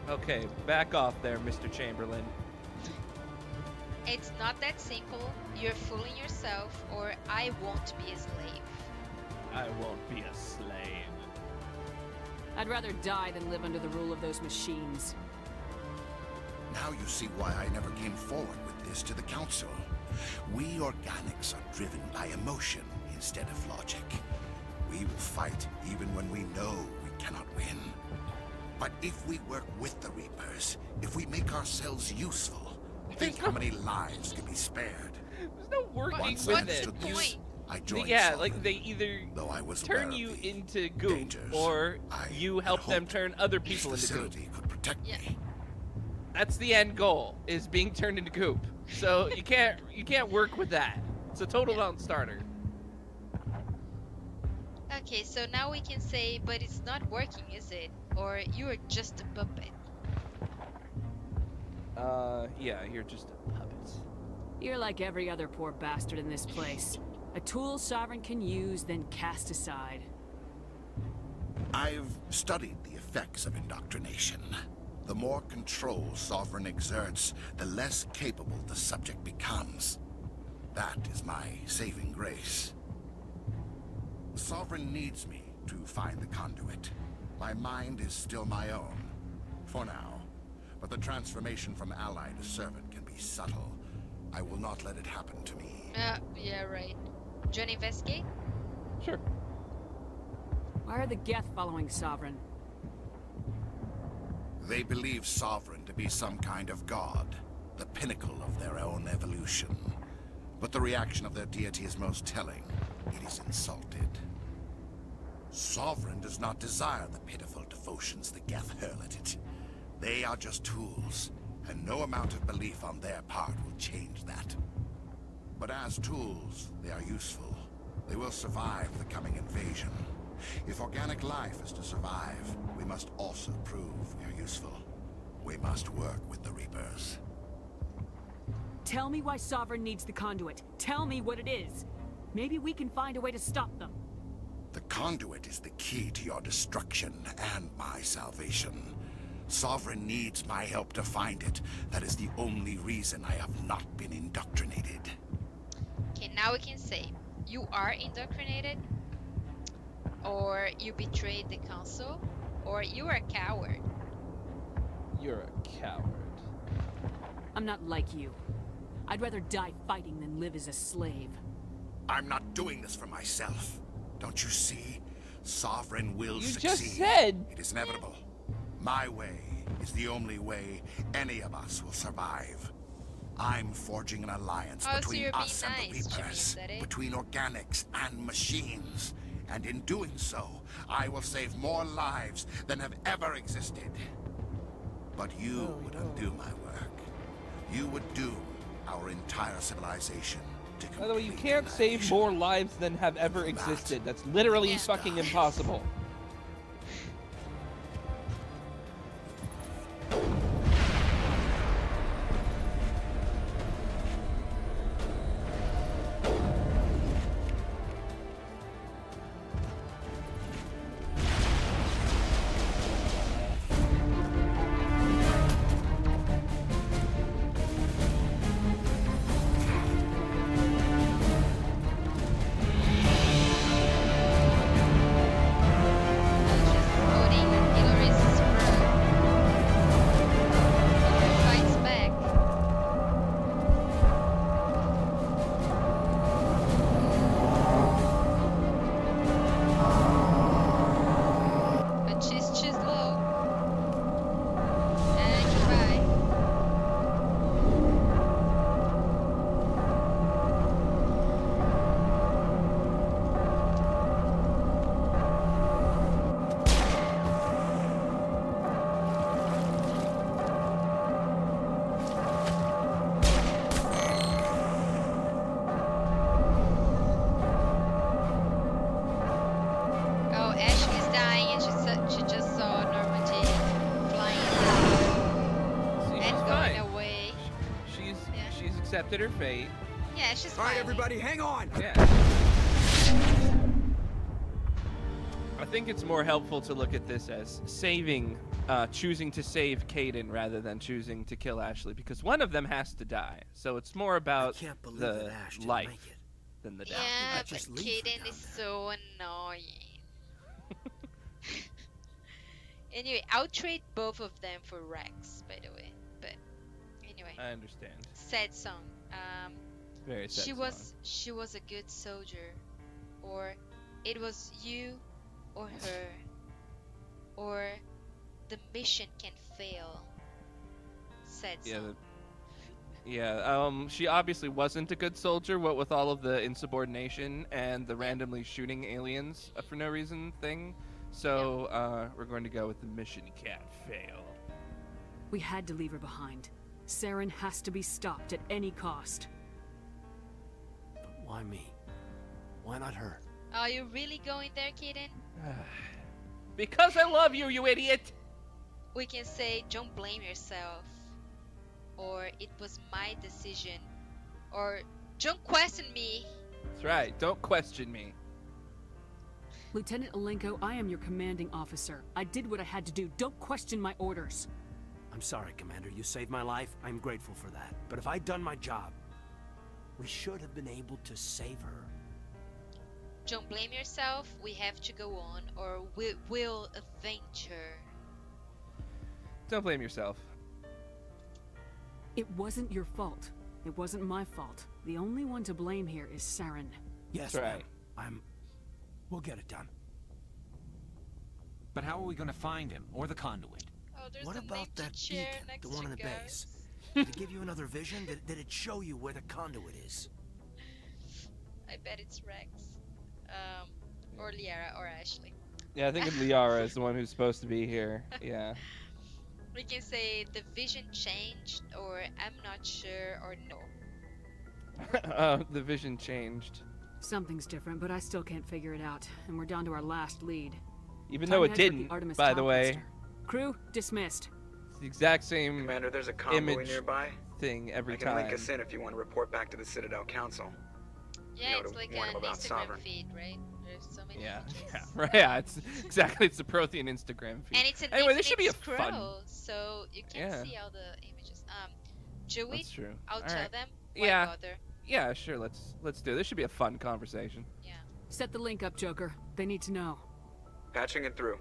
Okay, back off there, Mr. Chamberlain. It's not that simple. You're fooling yourself, or I won't be a slave. I won't be a slave. I'd rather die than live under the rule of those machines. Now you see why I never came forward with this to the Council. We organics are driven by emotion. instead of logic. We will fight even when we know we cannot win. But if we work with the Reapers, if we make ourselves useful, think how many lives could be spared. There's no working Once with I it. understood this, I joined Yeah, Sovereign. like they either Though I was aware turn of you the into goop, dangers, or I you had help them hoped turn other this people into goop. facility could protect me. That's the end goal, is being turned into goop. So you can't work with that. It's a total non-starter. Okay, so now we can say, but it's not working, is it? Or you are just a puppet. Yeah, you're just a puppet. You're like every other poor bastard in this place. A tool Sovereign can use, then cast aside. I've studied the effects of indoctrination. The more control Sovereign exerts, the less capable the subject becomes. That is my saving grace. Sovereign needs me to find the conduit. My mind is still my own, for now. But the transformation from ally to servant can be subtle. I will not let it happen to me. Yeah, right. Do you want to investigate? Sure. Why are the Geth following Sovereign? They believe Sovereign to be some kind of god, the pinnacle of their own evolution. But the reaction of their deity is most telling. It is insulted. Sovereign does not desire the pitiful devotions the Geth hurl at it. They are just tools, and no amount of belief on their part will change that. But as tools, they are useful. They will survive the coming invasion. If organic life is to survive, we must also prove we are useful. We must work with the Reapers. Tell me why Sovereign needs the conduit. Tell me what it is. Maybe we can find a way to stop them. The conduit is the key to your destruction and my salvation. Sovereign needs my help to find it. That is the only reason I have not been indoctrinated. Okay, now we can say, you are indoctrinated, or you betrayed the council, or you are a coward. You're a coward. I'm not like you. I'd rather die fighting than live as a slave. I'm not doing this for myself. Don't you see? Sovereign will succeed. You just said... It is inevitable. My way is the only way any of us will survive. I'm forging an alliance between us and the Reapers, between organics and machines. And in doing so, I will save more lives than have ever existed. But you would undo my work. You would doom our entire civilization to complete. By the way, you can't save more lives than have ever existed. That's literally fucking impossible. Accepted her fate. Yeah, she's fine. All right, everybody, hang on. Yeah. I think it's more helpful to look at this as choosing to save Caden rather than choosing to kill Ashley, because one of them has to die. So it's more about the life than the death. Yeah, but Caden is so annoying. Anyway, I'll trade both of them for Rex, by the way. But anyway. I understand. Sad song. Very sad She was a good soldier. or it was you or her, or the mission can fail, said some. She obviously wasn't a good soldier, what with all of the insubordination and the randomly shooting aliens for no reason thing. So we're going to go with the mission can't fail. We had to leave her behind. Saren has to be stopped at any cost. But why me? Why not her? Are you really going there, Kaden? Because I love you, you idiot! We can say, don't blame yourself. Or it was my decision. Or don't question me. That's right, don't question me. Lieutenant Alenko, I am your commanding officer. I did what I had to do. Don't question my orders. I'm sorry, Commander. You saved my life. I'm grateful for that. But if I'd done my job, we should have been able to save her. Don't blame yourself. We have to go on, or we will avenge her. Don't blame yourself. It wasn't your fault. It wasn't my fault. The only one to blame here is Saren. Yes, right. We'll get it done. But how are we going to find him, or the conduit? Oh, what about that beacon, the one in the base? Did it give you another vision? Did it show you where the conduit is? I bet it's Rex. Or Liara, or Ashley. Yeah, I think Liara is the one who's supposed to be here. Yeah. We can say the vision changed, or I'm not sure, or no. The vision changed. Something's different, but I still can't figure it out. And we're down to our last lead. Even though it didn't, by the way. Crew dismissed. It's the exact same Commander, there's a convoy nearby. Thing every time. time. I can link us in if you want to report back to the Citadel Council. Yeah, it's like an Instagram feed, right? There's so many Right, yeah, it's the Prothean Instagram feed. And it's an anyway, this should be a scroll, fun. So you can see all the images. Joey, that's true. I'll tell them. Yeah, sure. Let's do it. This should be a fun conversation. Yeah. Set the link up, Joker. They need to know. Patching it through.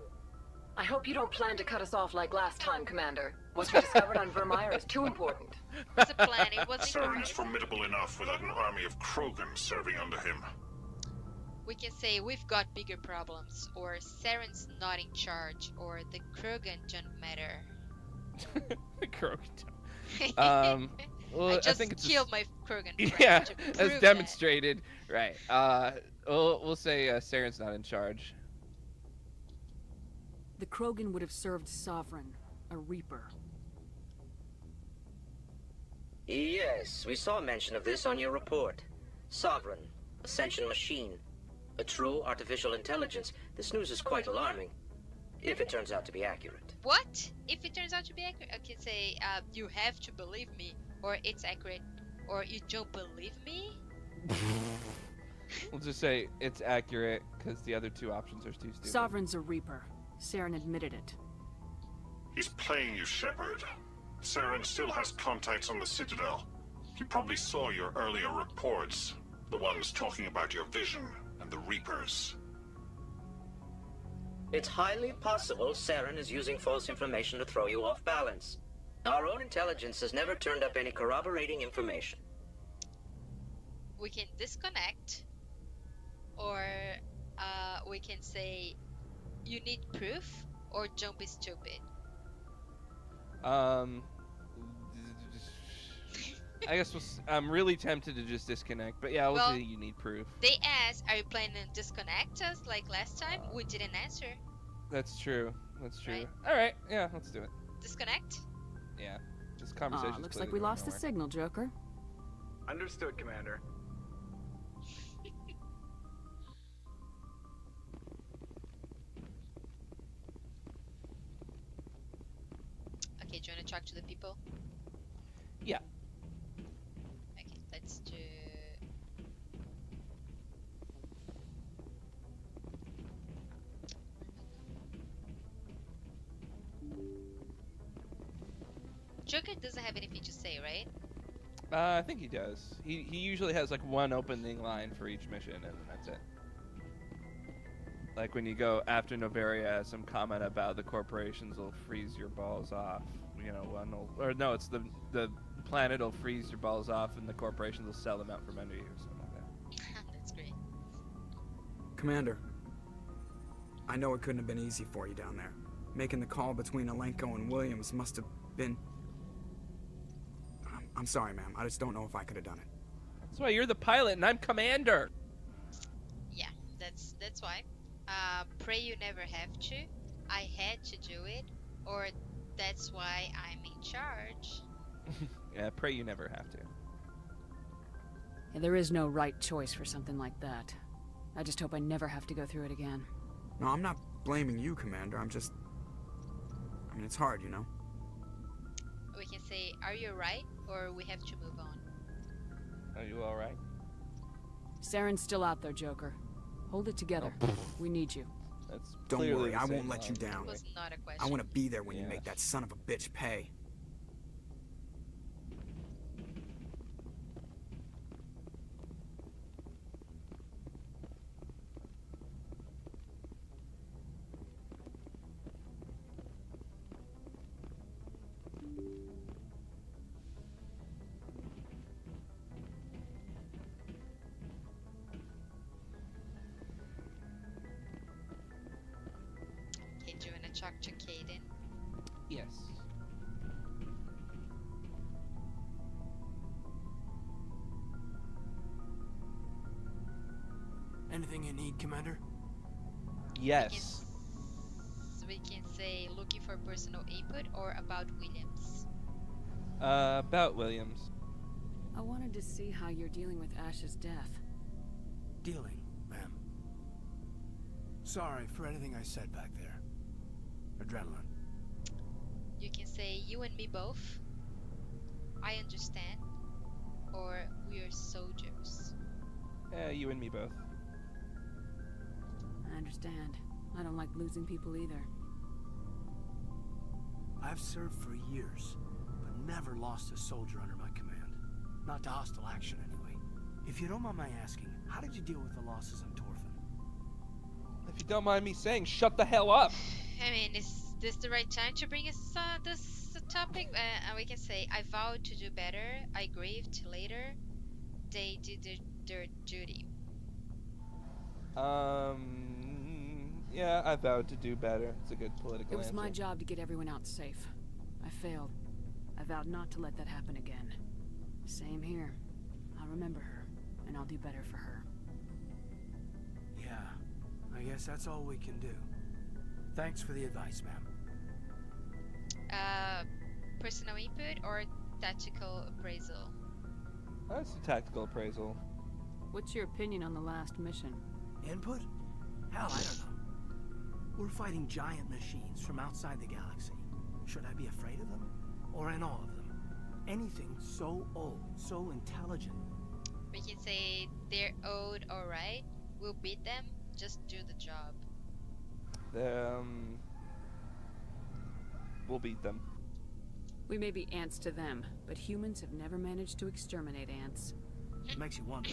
I hope you don't plan to cut us off like last time, Commander. What you discovered on Vermeer is too important. What's the plan? It wasn't. Saren's formidable enough without an army of Krogan serving under him. We can say we've got bigger problems, or Saren's not in charge, or the Krogan don't matter. The Krogan don't. Well, I just think it's killed my Krogan friend. Yeah, to as prove demonstrated. Right. We'll say Saren's not in charge. The Krogan would have served Sovereign, a Reaper. Yes, we saw mention of this on your report. Sovereign, Ascension machine, a true artificial intelligence. This news is quite alarming, if it turns out to be accurate. What? If it turns out to be accurate? I can say, you have to believe me, or it's accurate, or you don't believe me? We'll just say it's accurate, because the other two options are too stupid. Sovereign's a Reaper. Saren admitted it. He's playing you, Shepard. Saren still has contacts on the Citadel. He probably saw your earlier reports, the ones talking about your vision and the Reapers. It's highly possible Saren is using false information to throw you off balance. Our own intelligence has never turned up any corroborating information. We can disconnect, or we can say you need proof, or don't be stupid. I guess I'm really tempted to just disconnect, but yeah, we'll say you need proof. They asked, are you planning to disconnect us like last time? We didn't answer. That's true. That's true. Right. All right, yeah, let's do it. Disconnect? Yeah, this conversation. Looks like we lost the signal, Joker. Understood, Commander. Okay, do you want to talk to the people? Yeah. Okay, let's do... Joker doesn't have anything to say, right? I think he does. He usually has like one opening line for each mission, and that's it. Like when you go after Noveria has some comment about the corporations will freeze your balls off. You know, it's the planet will freeze your balls off, and the corporations will sell them out from under you, or something like that. That's great. Commander, I know it couldn't have been easy for you down there. Making the call between Alenko and Williams must have been... I'm sorry, ma'am. I just don't know if I could have done it. That's why you're the pilot and I'm commander. Yeah, that's why. Pray you never have to. I had to do it, or that's why I'm in charge. Yeah, pray you never have to. Yeah, there is no right choice for something like that. I just hope I never have to go through it again. No, I'm not blaming you, Commander. I'm just... I mean, it's hard, you know? We can say, are you right? Or we have to move on. Are you alright? Saren's still out there, Joker. Hold it together. Oh. We need you. That's Don't clearly worry, the I same won't let you line. down. It was not a question. I want to be there when you Yeah. make that son of a bitch pay. Okay, do you wanna talk to Kaden? Yes. Anything you need, Commander? Yes. We can say looking for personal input or about Williams. About Williams. I wanted to see how you're dealing with Ash's death. Dealing, ma'am. Sorry for anything I said back there. Adrenaline. You can say you and me both. I understand. Or we are soldiers. You and me both. I understand. I don't like losing people either. I've served for years, but never lost a soldier under my command. Not to hostile action, anyway. If you don't mind my asking, how did you deal with the losses on Torfin? If you don't mind me saying, shut the hell up! I mean, is this the right time to bring us this topic? And we can say, I vowed to do better. I grieved later. They did their duty. Yeah, I vowed to do better. It's a good political It was answer. my job to get everyone out safe. I failed. I vowed not to let that happen again. Same here. I'll remember her, and I'll do better for her. Yeah, I guess that's all we can do. Thanks for the advice, ma'am. Personal input or tactical appraisal? That's a tactical appraisal. What's your opinion on the last mission? Input? Hell, I don't know. We're fighting giant machines from outside the galaxy. Should I be afraid of them? Or in awe of them? Anything so old, so intelligent. We can say they're old, alright. We'll beat them. Just do the job. We'll beat them. We may be ants to them, but humans have never managed to exterminate ants. It makes you wonder,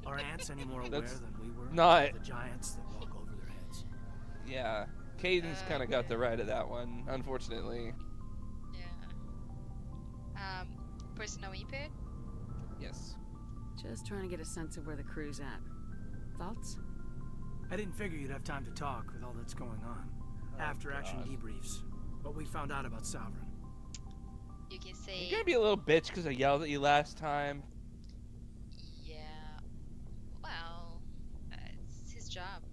are ants any more aware That's than we were not- of the giants that walk over their heads? Yeah. Caden's kind of got the right of that one, unfortunately. Yeah. Personal input? Yes. Just trying to get a sense of where the crew's at. Thoughts? I didn't figure you'd have time to talk with all that's going on. After action debriefs. What we found out about Sovereign. You can say... You're gonna be a little bitch because I yelled at you last time. Yeah. Well, it's his job.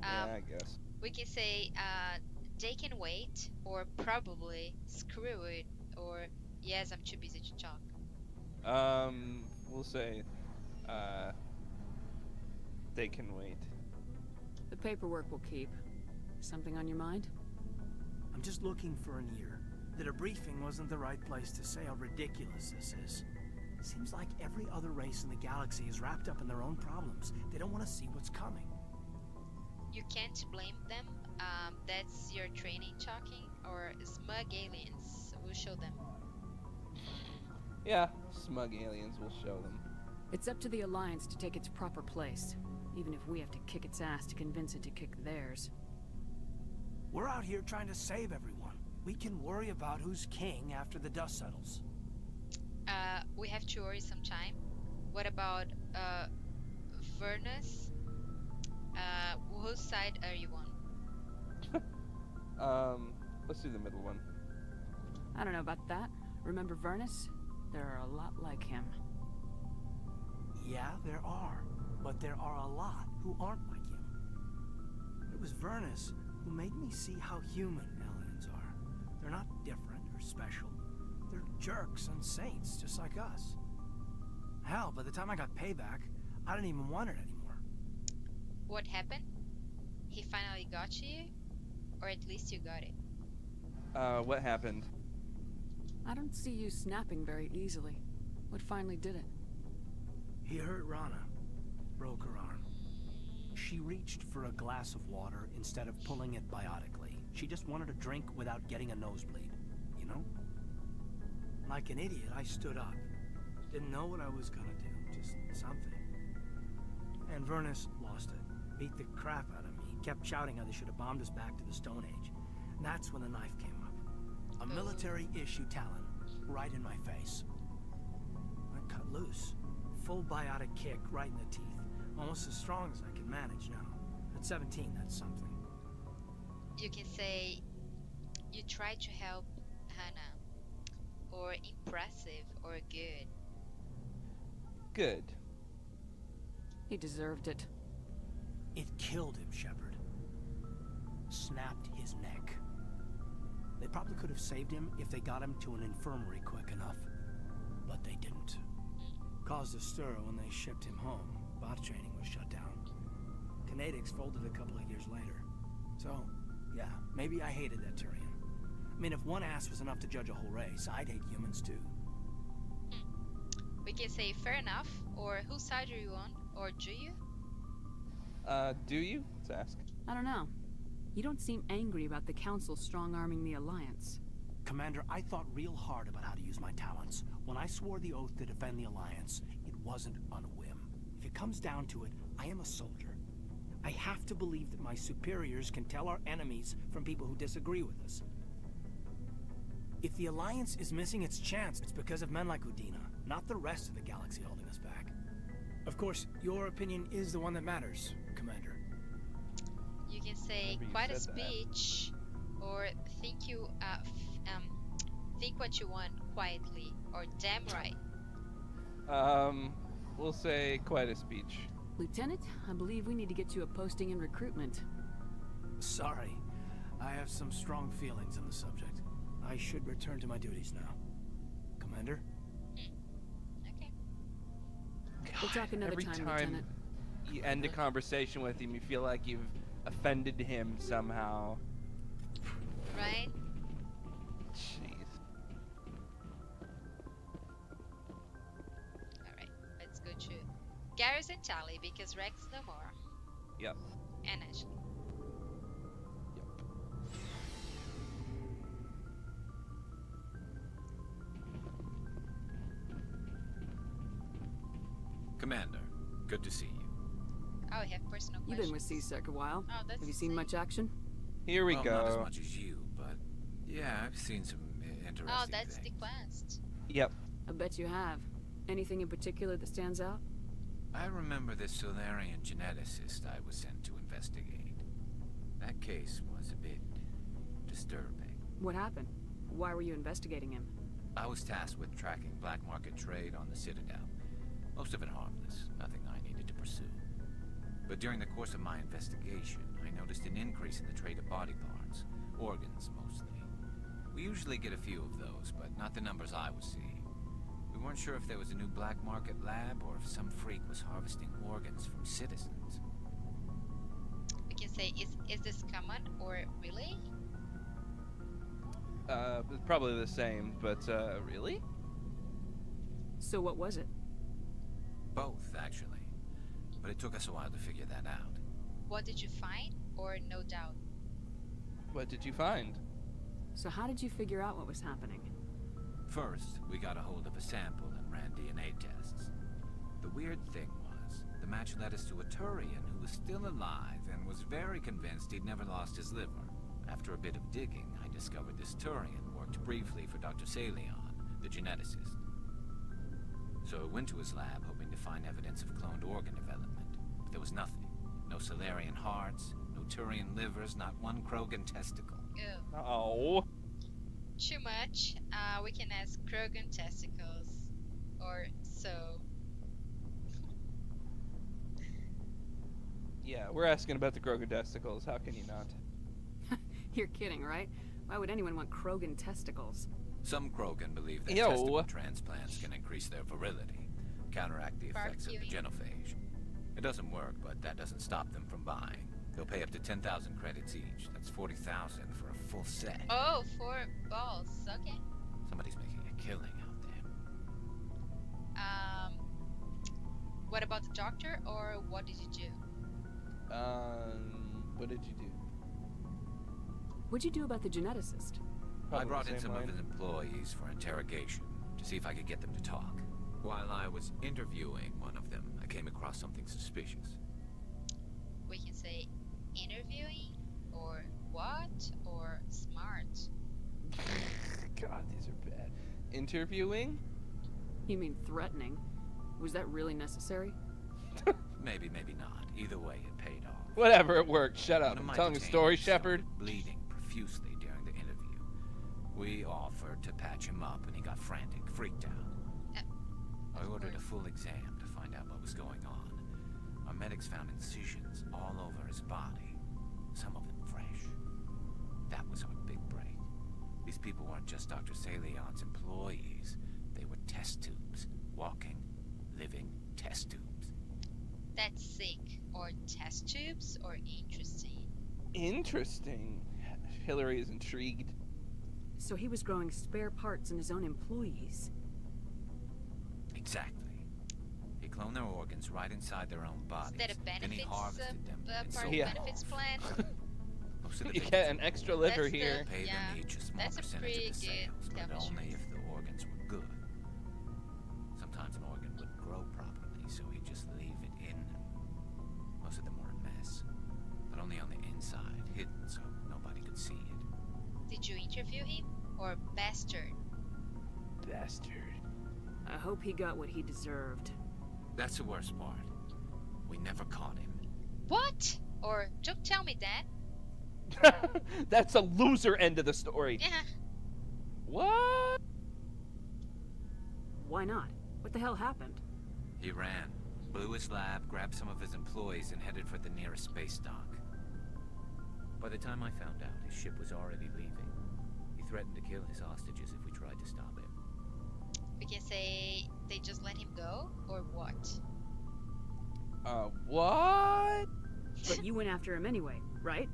Yeah, I guess. We can say, they can wait, or probably screw it, or yes, I'm too busy to talk. We'll say, they can wait. The paperwork will keep. Something on your mind? I'm just looking for an ear. The debriefing wasn't the right place to say how ridiculous this is. Seems like every other race in the galaxy is wrapped up in their own problems. They don't want to see what's coming. You can't blame them. That's your training talking, or smug aliens will show them. Yeah, smug aliens will show them. It's up to the Alliance to take its proper place, even if we have to kick its ass to convince it to kick theirs. We're out here trying to save everyone. We can worry about who's king after the dust settles. We have to worry some time. What about, Vernus? Whose side are you on? Let's do the middle one. I don't know about that. Remember Vernus? There are a lot like him. Yeah, there are. But there are a lot who aren't like him. It was Vernus who made me see how human aliens are. They're not different or special. They're jerks and saints, just like us. Hell, by the time I got payback, I didn't even want it anymore. What happened? He finally got you? Or at least you got it? What happened? I don't see you snapping very easily. What finally did it? He hurt Rana. Broke her arm. She reached for a glass of water instead of pulling it biotically. She just wanted a drink without getting a nosebleed, you know? Like an idiot, I stood up. Didn't know what I was gonna do, just something. And Vernus lost it. Beat the crap out of me. Kept shouting how they should have bombed us back to the Stone Age. And that's when the knife came up. A military-issue talon, right in my face. I cut loose. Full biotic kick right in the teeth. Almost as strong as I can manage now. At 17, that's something. You can say you tried to help Hannah. Or impressive or good. Good. He deserved it. It killed him, Shepard. Snapped his neck. They probably could have saved him if they got him to an infirmary quick enough. But they didn't. Caused a stir when they shipped him home. Bot training was shut down. Kinetics folded a couple of years later. So, yeah, maybe I hated that Turian. I mean, if one ass was enough to judge a whole race, I'd hate humans too. We can say fair enough, or whose side are you on, or do you? Do you? Let's ask. I don't know. You don't seem angry about the Council strong-arming the Alliance. Commander, I thought real hard about how to use my talents. When I swore the oath to defend the Alliance, it wasn't on a whim. If it comes down to it, I am a soldier. I have to believe that my superiors can tell our enemies from people who disagree with us. If the Alliance is missing its chance, it's because of men like Udina, not the rest of the galaxy holding us back. Of course, your opinion is the one that matters, Commander. You can say quite a speech, or think what you want quietly, or damn right. We'll say quite a speech. Lieutenant, I believe we need to get you a posting in recruitment. Sorry, I have some strong feelings on the subject. I should return to my duties now. Commander? Okay. We'll talk another Every time, time Lieutenant. you end a conversation with him, you feel like you've offended him somehow. Right? Jeez. Alright, let's go to Garrus and Tally, because Rex no more. Yep. And Ashley. Commander, good to see you. Oh, we have personal questions. You've been with C-Sec a while. Oh, that's Have you seen much action? Here we well, go. Not as much as you, but yeah, I've seen some interesting Oh, that's things. the quest. Yep. I bet you have. Anything in particular that stands out? I remember this Solarian geneticist I was sent to investigate. That case was a bit disturbing. What happened? Why were you investigating him? I was tasked with tracking black market trade on the Citadel. Most of it harmless, nothing I needed to pursue. But during the course of my investigation, I noticed an increase in the trade of body parts, organs mostly. We usually get a few of those, but not the numbers I was seeing. We weren't sure if there was a new black market lab or if some freak was harvesting organs from citizens. We can say, is this common or really? It's probably the same, but really? So what was it? Both, actually. But it took us a while to figure that out. What did you find, or no doubt? What did you find? So how did you figure out what was happening? First, we got a hold of a sample and ran DNA tests. The weird thing was, the match led us to a Turian who was still alive and was very convinced he'd never lost his liver. After a bit of digging, I discovered this Turian worked briefly for Dr. Salion, the geneticist. So I went to his lab hoping to find evidence of cloned organ development, but there was nothing. No Solarian hearts, no Turian livers, not one Krogan testicle. Ew. Oh. Too much. We can ask Krogan testicles. Or so. Yeah, we're asking about the Krogan testicles. How can you not? You're kidding, right? Why would anyone want Krogan testicles? Some Krogan believe that testicle transplants can increase their virility, counteract the effects of the genophage. It doesn't work, but that doesn't stop them from buying. They'll pay up to 10,000 credits each. That's 40,000 for a full set. Oh, 4 balls. Okay. Somebody's making a killing out there. What about the doctor, or what did you do? What did you do? What'd you do about the geneticist? I brought in some of his employees for interrogation to see if I could get them to talk. While I was interviewing one of them, I came across something suspicious. We can say interviewing, or what, or smart. God, these are bad. Interviewing? You mean threatening? Was that really necessary? Maybe, maybe not. Either way, it paid off. Whatever, it worked. Shut up. I'm telling a story, Shepard. Bleeding profusely during the interview. We offered to patch him up, and he got frantic, freaked out. I ordered a full exam to find out what was going on. Our medics found incisions all over his body, some of them fresh. That was our big break. These people weren't just Dr. Salion's employees. They were test tubes. Walking, living test tubes. That's sick. Or test tubes, or interesting? Interesting. Hillary is intrigued. So he was growing spare parts in his own employees. Exactly. He cloned their organs right inside their own bodies. Is that a benefits, then he harvested them and part sold of them benefits off. plan? Most of the You get an extra liver That's here. Pay them each a small percentage of the sales, but only if the organs were good. Sometimes an organ wouldn't grow properly, so he'd just leave it in them. Most of them were a mess, but only on the inside, hidden so nobody could see it. Did you interview him, or bastard? Bastard. I hope he got what he deserved. That's the worst part. We never caught him. What? Or don't tell me that. That's a loser end of the story. Yeah. What? Why not? What the hell happened? He ran, blew his lab, grabbed some of his employees, and headed for the nearest space dock. By the time I found out, his ship was already leaving. He threatened to kill his hostages if we tried to stop him. We can say they just let him go, or what? What? But you went after him anyway, right?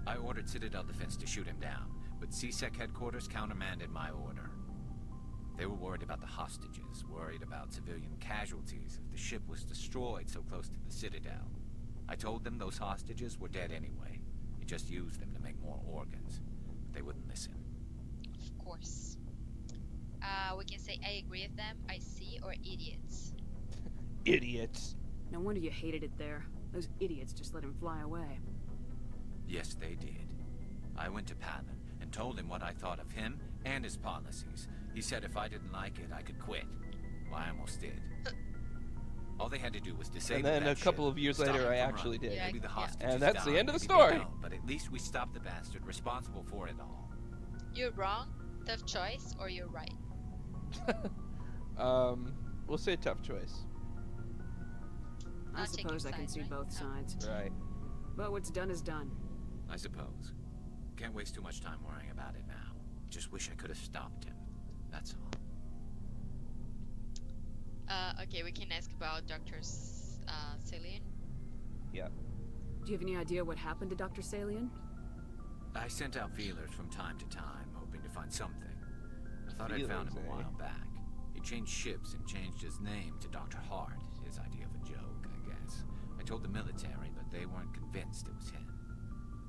I ordered Citadel Defense to shoot him down, but CSEC headquarters countermanded my order. They were worried about the hostages, worried about civilian casualties if the ship was destroyed so close to the Citadel. I told them those hostages were dead anyway. He just used them to make more organs. But they wouldn't listen. Of course. We can say I agree with them, I see, or idiots. Idiots. No wonder you hated it there. Those idiots just let him fly away. Yes, they did. I went to Palin and told him what I thought of him and his policies. He said if I didn't like it, I could quit. Well, I almost did. All they had to do was disable And then that a couple ship, of years stop later, him I from actually running. did. Maybe the hostages And that's the died, end of the maybe story. they don't, but at least we stopped the bastard responsible for it all. You're wrong, tough choice, or you're right? We'll say tough choice. I suppose I can see both sides. Right. But what's done is done. I suppose. Can't waste too much time worrying about it now. Just wish I could have stopped him. That's all. Okay, we can ask about Dr. Cillian. Yeah. Do you have any idea what happened to Dr. Salian? I sent out feelers from time to time, hoping to find something. I thought I'd found him a while back. He changed ships and changed his name to Dr. Hart, his idea of a joke, I guess. I told the military, but they weren't convinced it was him.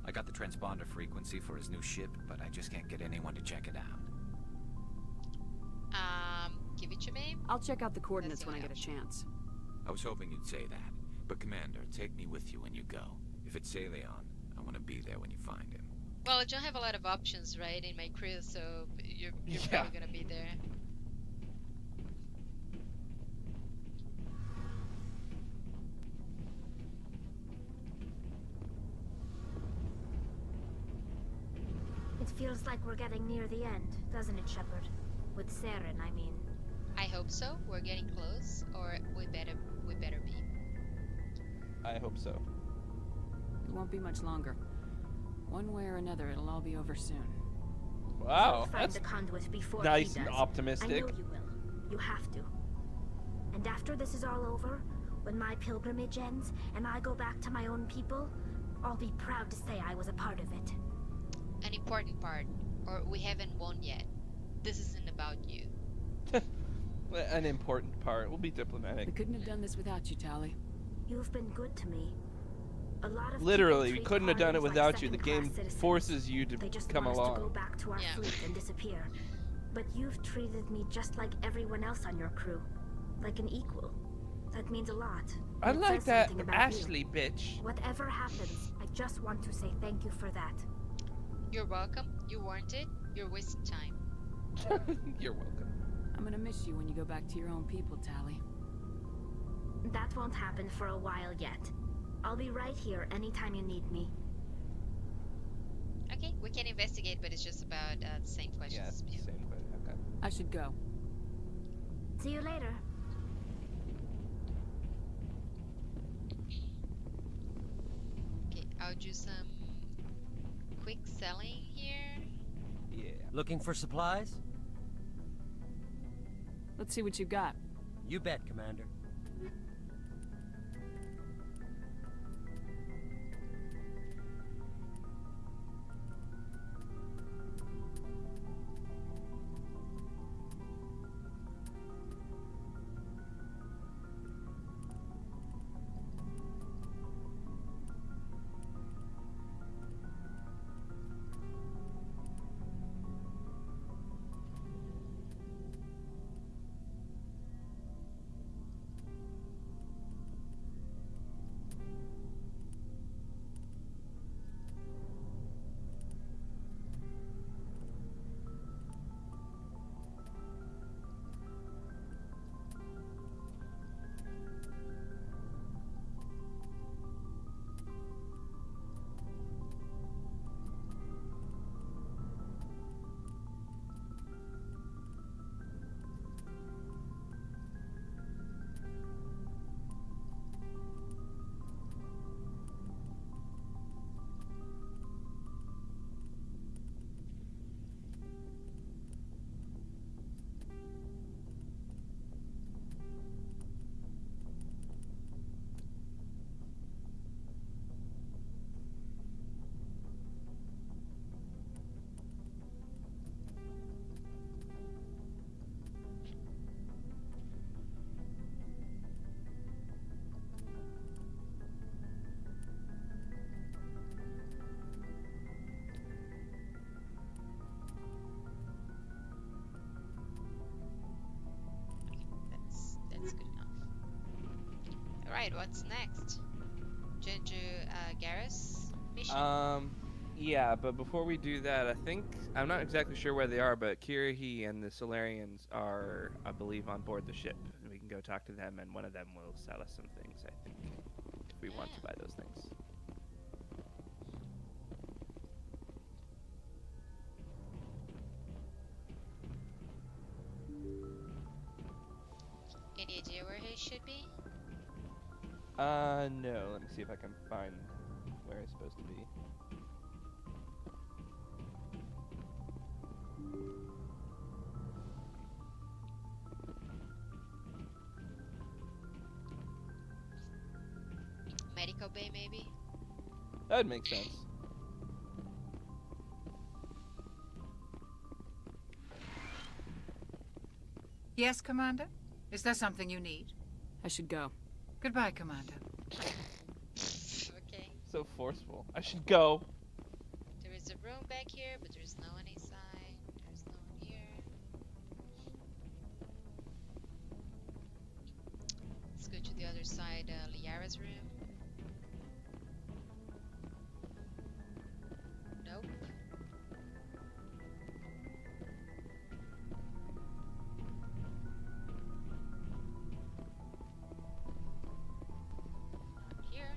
I got the transponder frequency for his new ship, but I just can't get anyone to check it out. Give it to me? I'll check out the coordinates when I get a chance. I was hoping you'd say that. But Commander, take me with you when you go. If it's Salion, I want to be there when you find him. Well, I don't have a lot of options, right, in my crew, so you're probably gonna be there. feels like we're getting near the end, doesn't it, Shepard? With Saren, I mean. I hope so. We're getting close, or we better be. I hope so. It won't be much longer. One way or another, it'll all be over soon. Wow, find the conduit before nice he and does. optimistic. I know you will. You have to. And after this is all over, when my pilgrimage ends and I go back to my own people, I'll be proud to say I was a part of it. An important part, or we haven't won yet. This isn't about you. An important part. We'll be diplomatic. We couldn't have done this without you, Tali. You've been good to me. A lot of Literally, we couldn't have done it without you. The game forces you to they just come want along. Us to go back to our fleet and disappear. But you've treated me just like everyone else on your crew, like an equal. That means a lot. I like that Ashley bitch. Whatever happens, I just want to say thank you for that. You're welcome. You warned it. You're wasting time. You're welcome. I'm gonna miss you when you go back to your own people, Tali. That won't happen for a while yet. I'll be right here anytime you need me. Okay, we can investigate, but it's just about the same questions. Yeah, same question. Okay. I should go. See you later. Okay, I'll do some quick selling here. Yeah. Looking for supplies? Let's see what you got. You bet, Commander. That's good enough. Alright, what's next? Ginger Garrus mission? Yeah, but before we do that, I think I'm not exactly sure where they are, but Kirahi and the Solarians are, I believe, on board the ship. We can go talk to them, and one of them will sell us some things, I think, if we want to buy those things. Any idea where he should be? No. Let me see if I can find where it's supposed to be. Medical bay, maybe? That would make sense. Yes, Commander? Is there something you need? I should go. Goodbye, Commander. Okay. So forceful. I should go. There is a room back here, but there's no one inside. There's no one here. Let's go to the other side, Liara's room. Nope. Not here.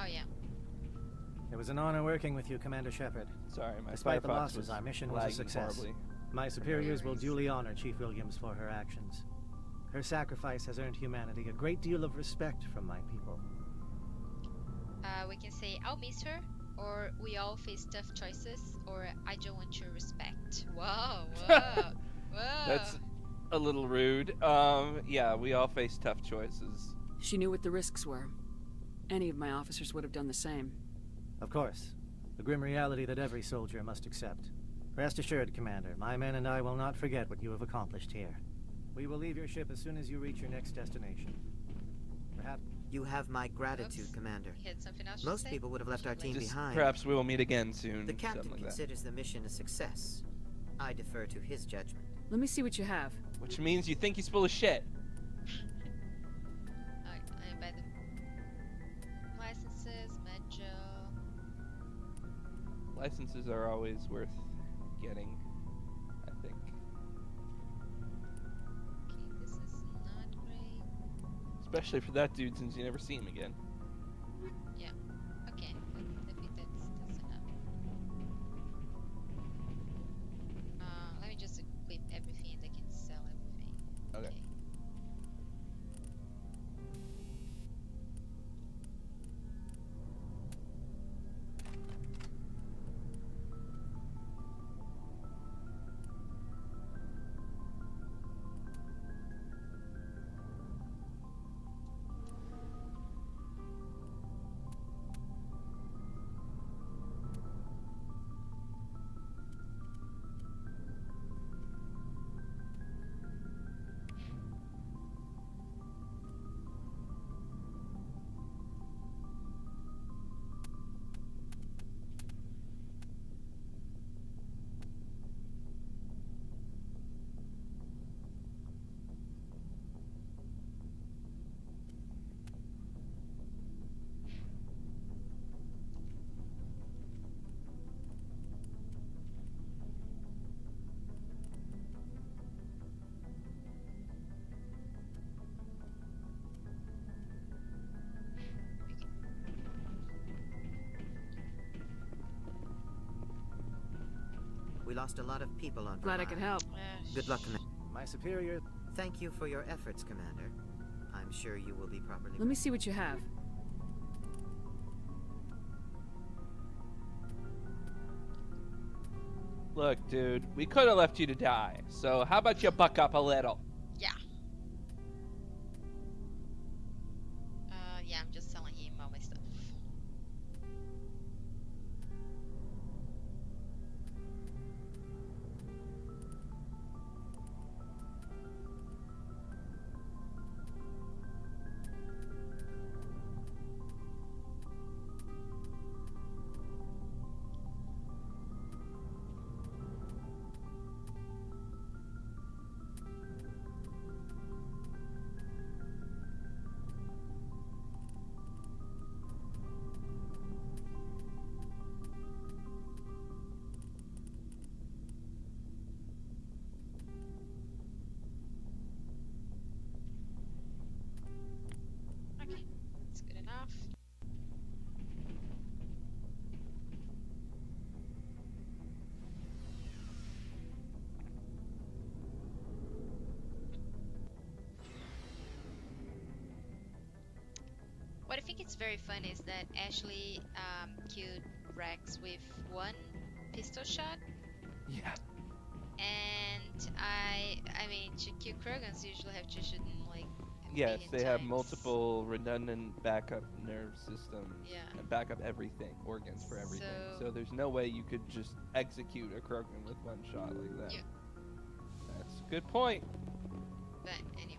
Oh, yeah. It was an honor working with you, Commander Shepard. Sorry, my Despite the Firefox losses, was our mission was a lagging success. horribly. My superiors will duly honor Chief Williams for her actions. Her sacrifice has earned humanity a great deal of respect from my people. We can say, I'll miss her, or we all face tough choices, or I don't want your respect. Whoa, whoa, whoa. That's a little rude. Yeah, we all face tough choices. She knew what the risks were. Any of my officers would have done the same. Of course. The grim reality that every soldier must accept. Rest assured, Commander, my men and I will not forget what you have accomplished here. We will leave your ship as soon as you reach your next destination. Perhaps... You have my gratitude, Oops. Commander. He had something else to Most say? people would have left our team behind. Perhaps we will meet again soon. The captain something like considers the mission a success. I defer to his judgment. Let me see what you have. Which means you think he's full of shit. I buy the licenses, medjo. Licenses are always worth getting, I think. Okay, this is not great. Especially for that dude, since you never see him again. Yeah. Okay. I think that's enough. Let me just equip everything and I can sell everything. Okay. We lost a lot of people on Glad I Vermont. could help. Good luck, Commander. My superior... Thank you for your efforts, Commander. I'm sure you will be properly... Let me see what you have. Look, dude, we could have left you to die. So how about you buck up a little? Yeah. Yeah, I'm just selling him all my stuff. Okay, that's good enough. What I think is very fun is that Ashley killed Rex with one pistol shot. Yeah. And I mean, to kill Krogans, you usually have to shoot them like a Yes, million they have times. multiple redundant backup nerve systems. Yeah. And backup everything, organs for everything. So- So there's no way you could just execute a Krogan with one shot like that. Yeah. That's a good point. But anyway.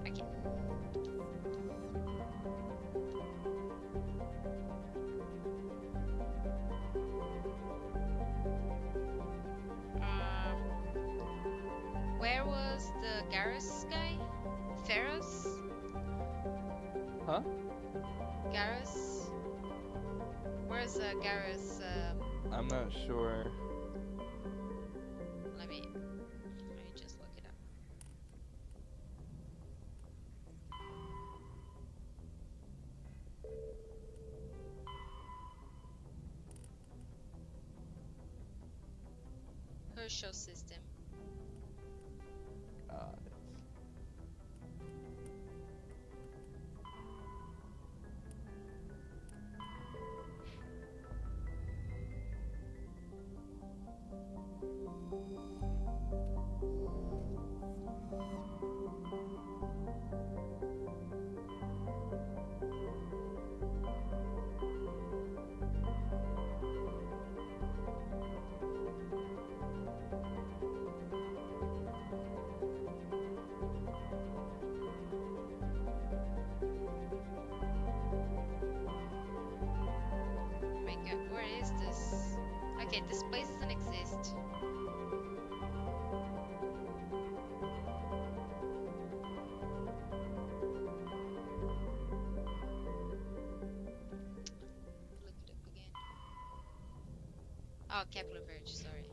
Okay. Where was the Garrus guy? Ferros? Huh? Garrus? Where's Garrus? I'm not sure. Let me just look it up. Herschel system. Where is this? Okay, this place doesn't exist. Look it up again. Oh, Kepler Verge, sorry.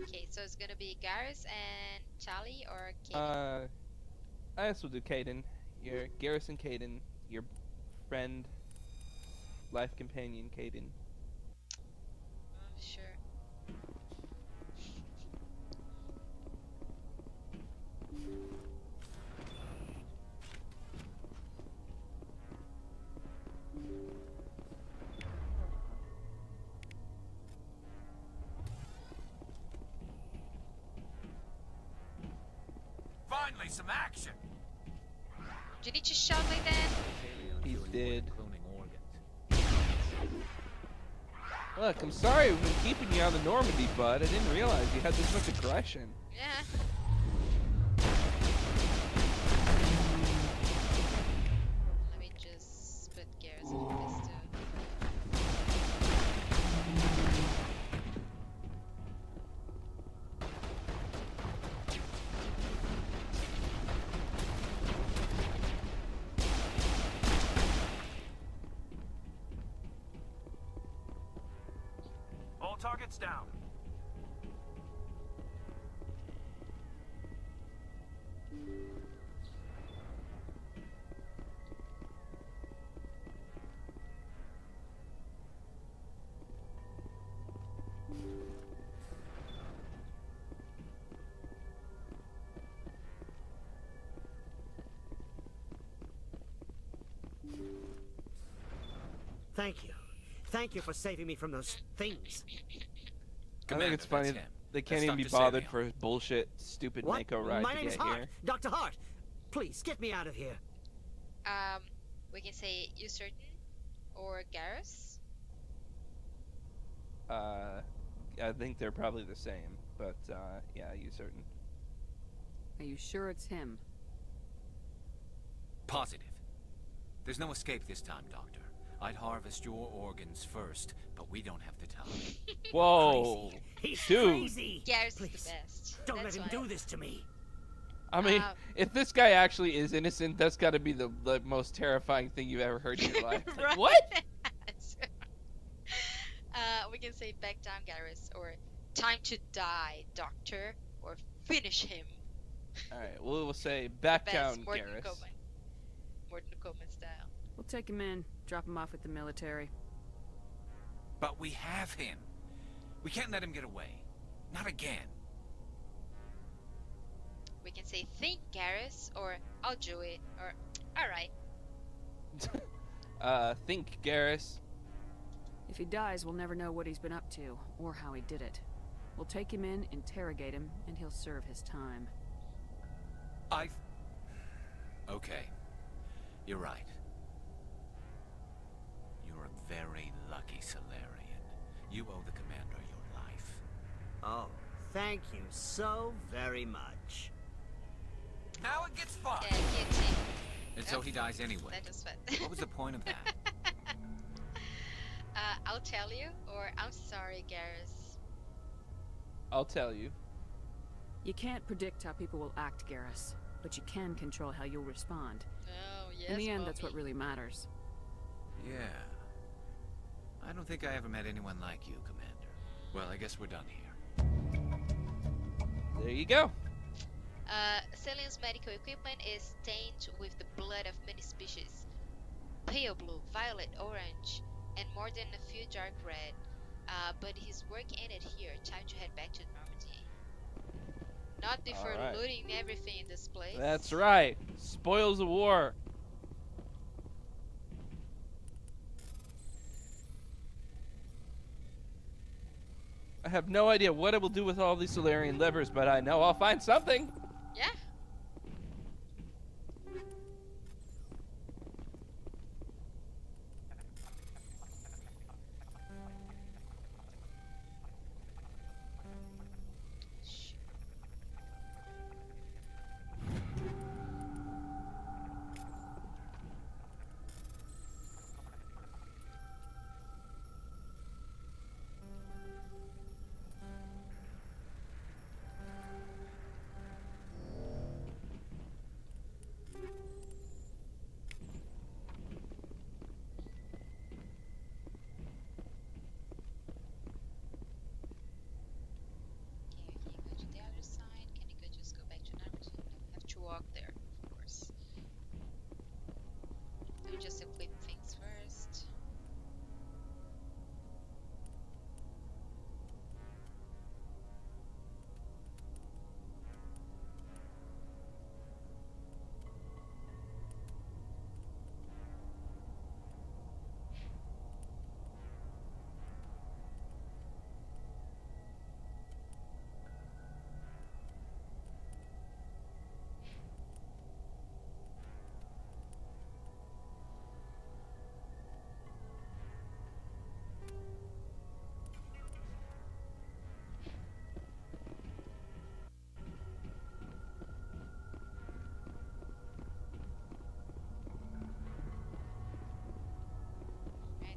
Okay, so it's gonna be Garrus and Charlie or Kaden? I guess we'll do Kaden. Your Garrison Kaden, your friend, life companion Kaden. Sure. Finally, some action. Did he just shout like that? He did. Look, I'm sorry we've been keeping you on the Normandy, bud. I didn't realize you had this much aggression. Yeah. Let me just put Garrus on this too. All targets down. Thank you. Thank you for saving me from those things. I think it's funny they can't even be bothered for his bullshit, stupid Mako ride My to name's get Hart. here. Dr. Hart. Please, get me out of here. We can say you certain or Garrus. I think they're probably the same, but yeah, you certain. Are you sure it's him? Positive. There's no escape this time, Doctor. I'd harvest your organs first, but we don't have the time. Whoa, He's dude. crazy. Garrus Please, is the best. don't That's let him why. do this to me. I mean, if this guy actually is innocent, that's got to be the most terrifying thing you've ever heard in your life. Like, Right? what? We can say back down, Garrus, or time to die, Doctor, or finish him. All right, we'll say back down, Garrus. Morton Coleman style. We'll take him in, drop him off with the military. But we have him. We can't let him get away. Not again. We can say think, Garrus, or I'll do it, or alright. Think, Garrus. If he dies, we'll never know what he's been up to, or how he did it. We'll take him in, interrogate him, and he'll serve his time. Okay. You're right. You're a very lucky Solarian. You owe the Commander your life. Oh, thank you so very much. Now it gets fun. And so he dies anyway. That was fun. What was the point of that? I'll tell you, or I'm sorry, Garrus. I'll tell you. You can't predict how people will act, Garrus, but you can control how you'll respond. Oh, yes, In the end, Mommy. that's what really matters. Yeah. I don't think I ever met anyone like you, Commander. Well, I guess we're done here. There you go. Celian's medical equipment is stained with the blood of many species. Pale blue, violet, orange, and more than a few dark red. But his work ended here. Time to head back to Normandy. Not before looting everything in this place. That's right. Spoils of war. I have no idea what I will do with all these Solarian levers, but I know I'll find something. Yeah. Walk there, of course. Let me just complete things first.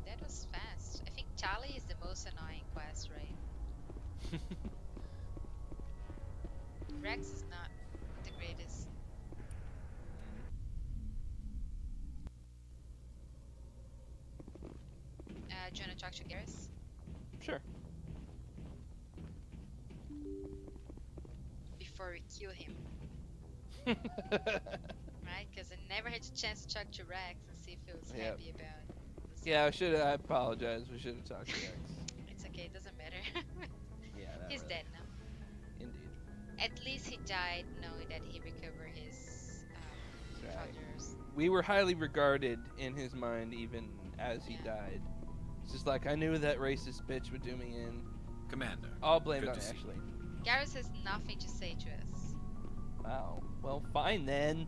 That was fast. I think Charlie is the most annoying quest, right? Rex is not the greatest. Do you want to talk to Garrus? Sure. Before we kill him. Right? Because I never had a chance to talk to Rex and see if he was happy about it. Yeah, I apologize. We should have talked to Rex. It's okay, it doesn't matter. Yeah, he's really. dead now. Indeed. At least he died knowing that he recovered his father's. We were highly regarded in his mind even as he died. It's just like I knew that racist bitch would do me in. Commander. All blamed on Ashley. Garrus has nothing to say to us. Wow. Well, fine then.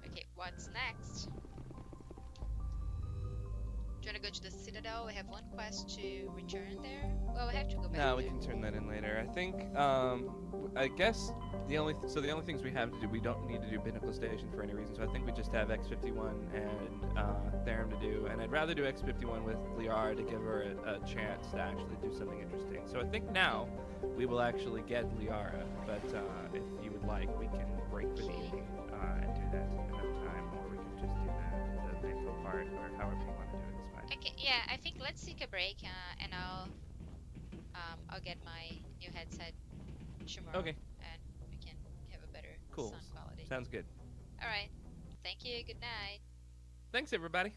Okay, what's next? Do you want to go to the Citadel? We have one quest to return there. Well, we have to go back. No, we can turn that in later. I think, I guess the only things we have to do, we don't need to do Pinnacle Station for any reason. So I think we just have X51 and Therum to do, and I'd rather do X51 with Liara to give her a chance to actually do something interesting. So I think now we will actually get Liara, but if you would like, we can break for the evening and do that another time, or we can just do the intro part, or however you want to do it. It's fine. Okay, yeah, I think let's take a break, and I'll get my new headset tomorrow. Okay. And we can have a better Cool. sound quality. Sounds good. All right. Thank you. Good night. Thanks, everybody.